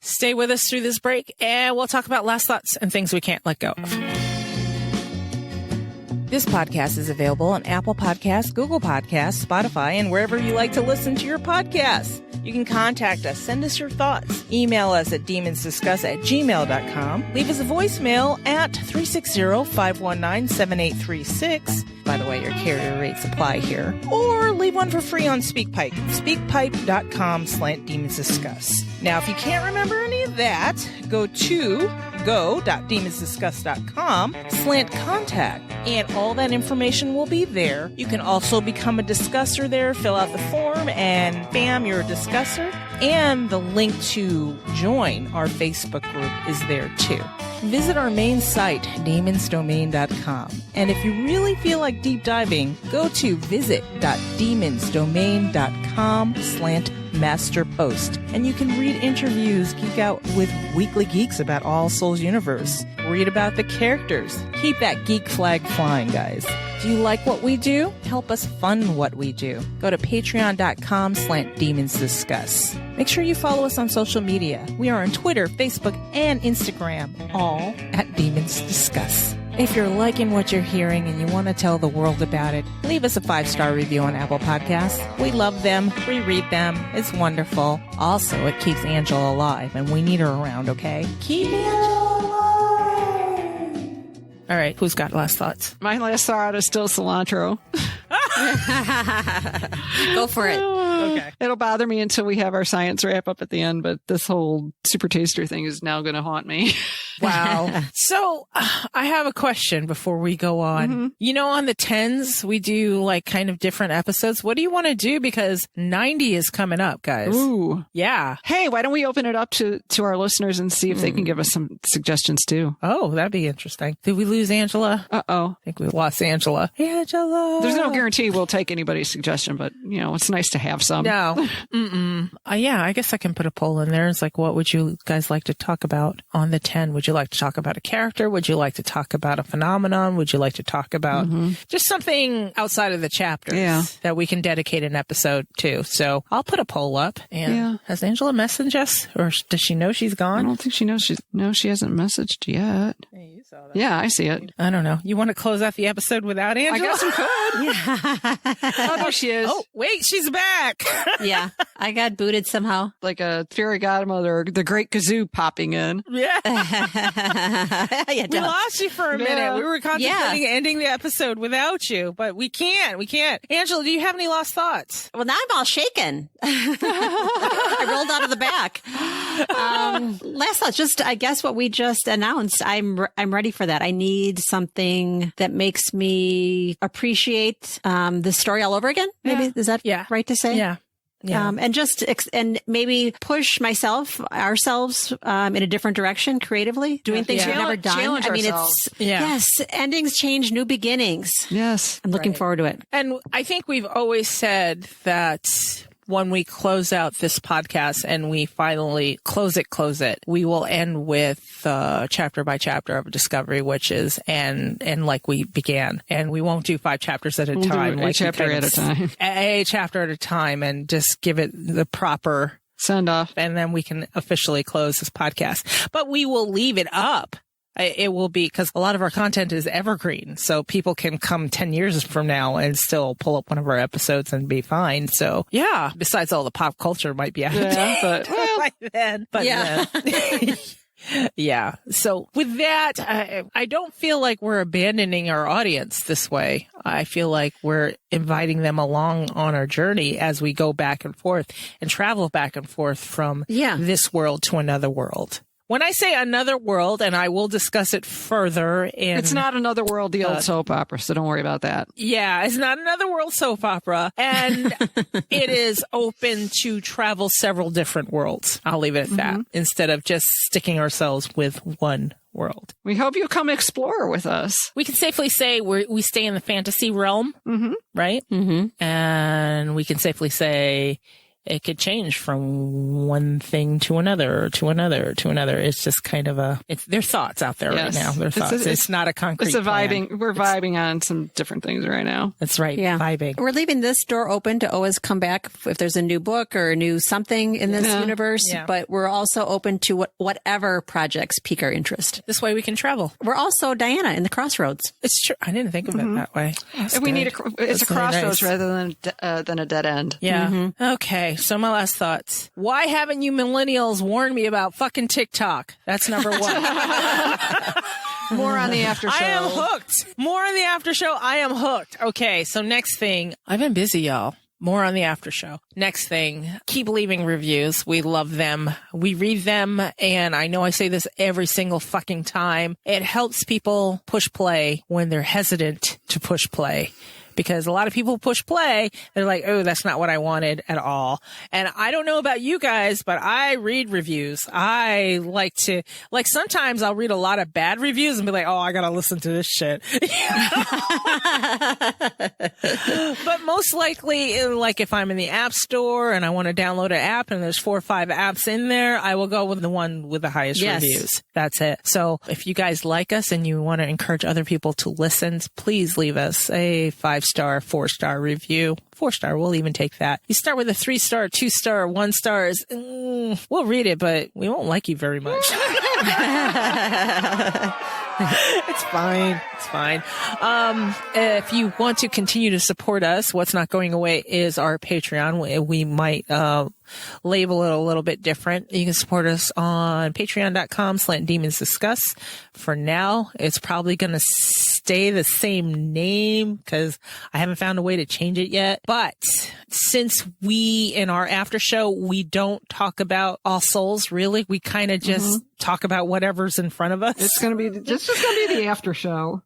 Stay with us through this break, and we'll talk about last thoughts and things we can't let go of. This podcast is available on Apple Podcasts, Google Podcasts, Spotify, and wherever you like to listen to your podcasts. You can contact us, send us your thoughts, email us at demonsdiscuss@gmail.com, leave us a voicemail at 360-519-7836. By the way, your carrier rates apply here. Or leave one for free on SpeakPipe, speakpipe.com/demonsdiscuss. Now, if you can't remember any of that, go to go.demonsdiscuss.com/contact, and all that information will be there. You can also become a discusser there, fill out the form, and bam, you're a discusser. And the link to join our Facebook group is there too. Visit our main site, demonsdomain.com. And if you really feel like deep diving, go to visit.demonsdomain.com/masterpost. And you can read interviews, geek out with Weekly Geeks about All Souls Universe. Read about the characters. Keep that geek flag flying, guys. Do you like what we do? Help us fund what we do. Go to patreon.com/demonsdiscuss. Make sure you follow us on social media. We are on Twitter, Facebook, and Instagram, all at Demons Discuss. If you're liking what you're hearing and you want to tell the world about it, leave us a 5-star review on Apple Podcasts. We love them. We read them. It's wonderful. Also, it keeps Angela alive, and we need her around, okay? Keep Angela alive! All right, who's got last thoughts? My last thought is still cilantro. Go for it. Okay. It'll bother me until we have our science wrap up at the end, but this whole super taster thing is now going to haunt me. Wow. So I have a question before we go on. Mm-hmm. You know, on the 10s, we do like kind of different episodes. What do you want to do? Because 90 is coming up, guys. Ooh. Yeah. Hey, why don't we open it up to our listeners and see if they can give us some suggestions too? Oh, that'd be interesting. Did we lose Angela? Uh-oh. I think we lost Angela. Angela. There's no guarantee we'll take anybody's suggestion, but, it's nice to have some. No. Mm-mm. Yeah, I guess I can put a poll in there. It's like, what would you guys like to talk about on the 10? Would you like to talk about a character? Would you like to talk about a phenomenon? Would you like to talk about just something outside of the chapters that we can dedicate an episode to? So I'll put a poll up. And has Angela messaged us, or does she know she's I gone? don't think she knows. She hasn't messaged yet. Hey, you saw that. Yeah, I see it. I don't know. You want to close out the episode without Angela? I guess we could. Oh, there she is. Oh, wait, she's back. Yeah, I got booted somehow. Like a fairy godmother, the great kazoo popping in. Yeah. Yeah, We lost you for a minute. Yeah. We were contemplating ending the episode without you, but we can't. We can't. Angela, do you have any lost thoughts? Well, now I'm all shaken. I rolled out of the back. Last thought, just I guess what we just announced. I'm ready for that. I need something that makes me appreciate the story all over again. Maybe is that right to say? Yeah. Yeah. And just and maybe push ourselves in a different direction creatively, doing things we've never done. Challenge I mean, ourselves. yes, endings change, new beginnings. Yes. I'm looking forward to it. And I think we've always said that when we close out this podcast and we finally close it, we will end with chapter by chapter of Discovery Witches and like we began. And we won't do 5 chapters at a time. A chapter at a time. A chapter at a time, and just give it the proper send off. And then we can officially close this podcast. But we will leave it up. It will be, because a lot of our content is evergreen, so people can come 10 years from now and still pull up one of our episodes and be fine. So yeah, besides all the pop culture might be out of date but by then. But Yeah. So with that, I don't feel like we're abandoning our audience this way. I feel like we're inviting them along on our journey as we go back and forth and travel back and forth from this world to another world. When I say another world, and I will discuss it further it's not another world, the old soap opera, so don't worry about that. Yeah, it's not another world soap opera. And it is open to travel several different worlds. I'll leave it at that, instead of just sticking ourselves with one world. We hope you come explore with us. We can safely say we stay in the fantasy realm, right? Mm-hmm. And we can safely say it could change from one thing to another, to another, to another. It's just kind of they're thoughts out there right now. They're thoughts. It's not a concrete plan. We're vibing on some different things right now. That's right. Yeah. Vibing. We're leaving this door open to always come back if there's a new book or a new something in this universe. Yeah. But we're also open to whatever projects pique our interest. This way we can travel. We're also Diana in the crossroads. It's true. I didn't think of it that way. It's a crossroads rather than a dead end. Yeah. Okay. So my last thoughts. Why haven't you millennials warned me about fucking TikTok? That's number one. More on the after show. I am hooked. More on the after show. I am hooked. Okay. So next thing. I've been busy, y'all. More on the after show. Next thing, keep leaving reviews. We love them. We read them. And I know I say this every single fucking time. It helps people push play when they're hesitant to push play. Because a lot of people push play. They're like, oh, that's not what I wanted at all. And I don't know about you guys, but I read reviews. I like sometimes I'll read a lot of bad reviews and be like, oh, I got to listen to this shit. But most likely, like if I'm in the app store and I want to download an app and there's 4 or 5 apps in there, I will go with the one with the highest reviews. That's it. So if you guys like us and you want to encourage other people to listen, please leave us a 5-star, 4-star review. 4-star, we'll even take that. You start with a 3-star, 2-star, 1-star. We'll read it, but we won't like you very much. It's fine. It's fine. If you want to continue to support us, what's not going away is our Patreon. We might label it a little bit different. You can support us on patreon.com/demonsdiscuss. For now, it's probably going to stay the same name because I haven't found a way to change it yet. But since in our after show, we don't talk about All Souls, really. We kind of just talk about whatever's in front of us. It's just going to be the after show.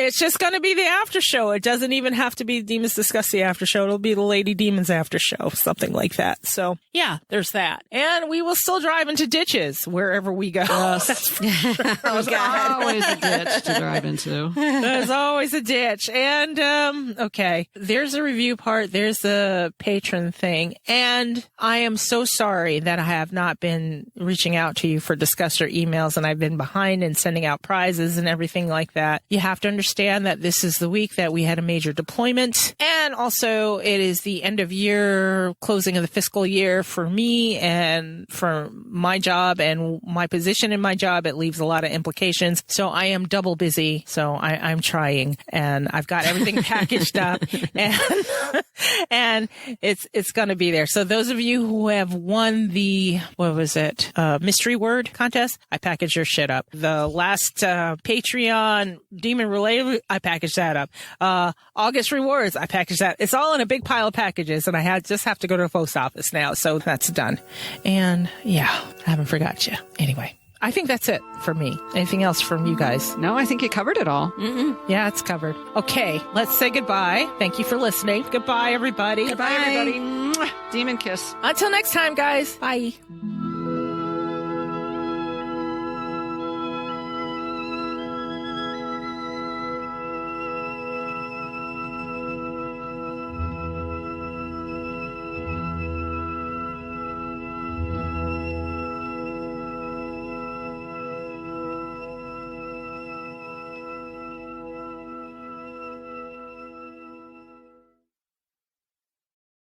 It's just going to be the after show. It doesn't even have to be Demons Discuss the after show. It'll be the Lady Demons after show, something like that. So yeah, there's that. And we will still drive into ditches wherever we go. Yes. There's always a ditch to drive into. There's always a ditch. And, okay, there's a review part. There's the patron thing. And I am so sorry that I have not been reaching out to you for Discuss or emails, and I've been behind in sending out prizes and everything like that. You have to understand that this is the week that we had a major deployment, and also it is the end of year, closing of the fiscal year for me and for my job and my position in my job. It leaves a lot of implications. So I am double busy. So I'm trying, and I've got everything packaged up, and it's going to be there. So those of you who have won the, mystery word contest, I packaged your shit up. The last Patreon Demon Related, I packaged that up. August rewards, I packaged that. It's all in a big pile of packages, and I just have to go to the post office now. So that's done. And yeah, I haven't forgot you. Anyway, I think that's it for me. Anything else from you guys? No, I think you covered it all. Yeah, it's covered. Okay, let's say goodbye. Thank you for listening. Goodbye, everybody. Goodbye, everybody. Mwah. Demon kiss. Until next time, guys. Bye.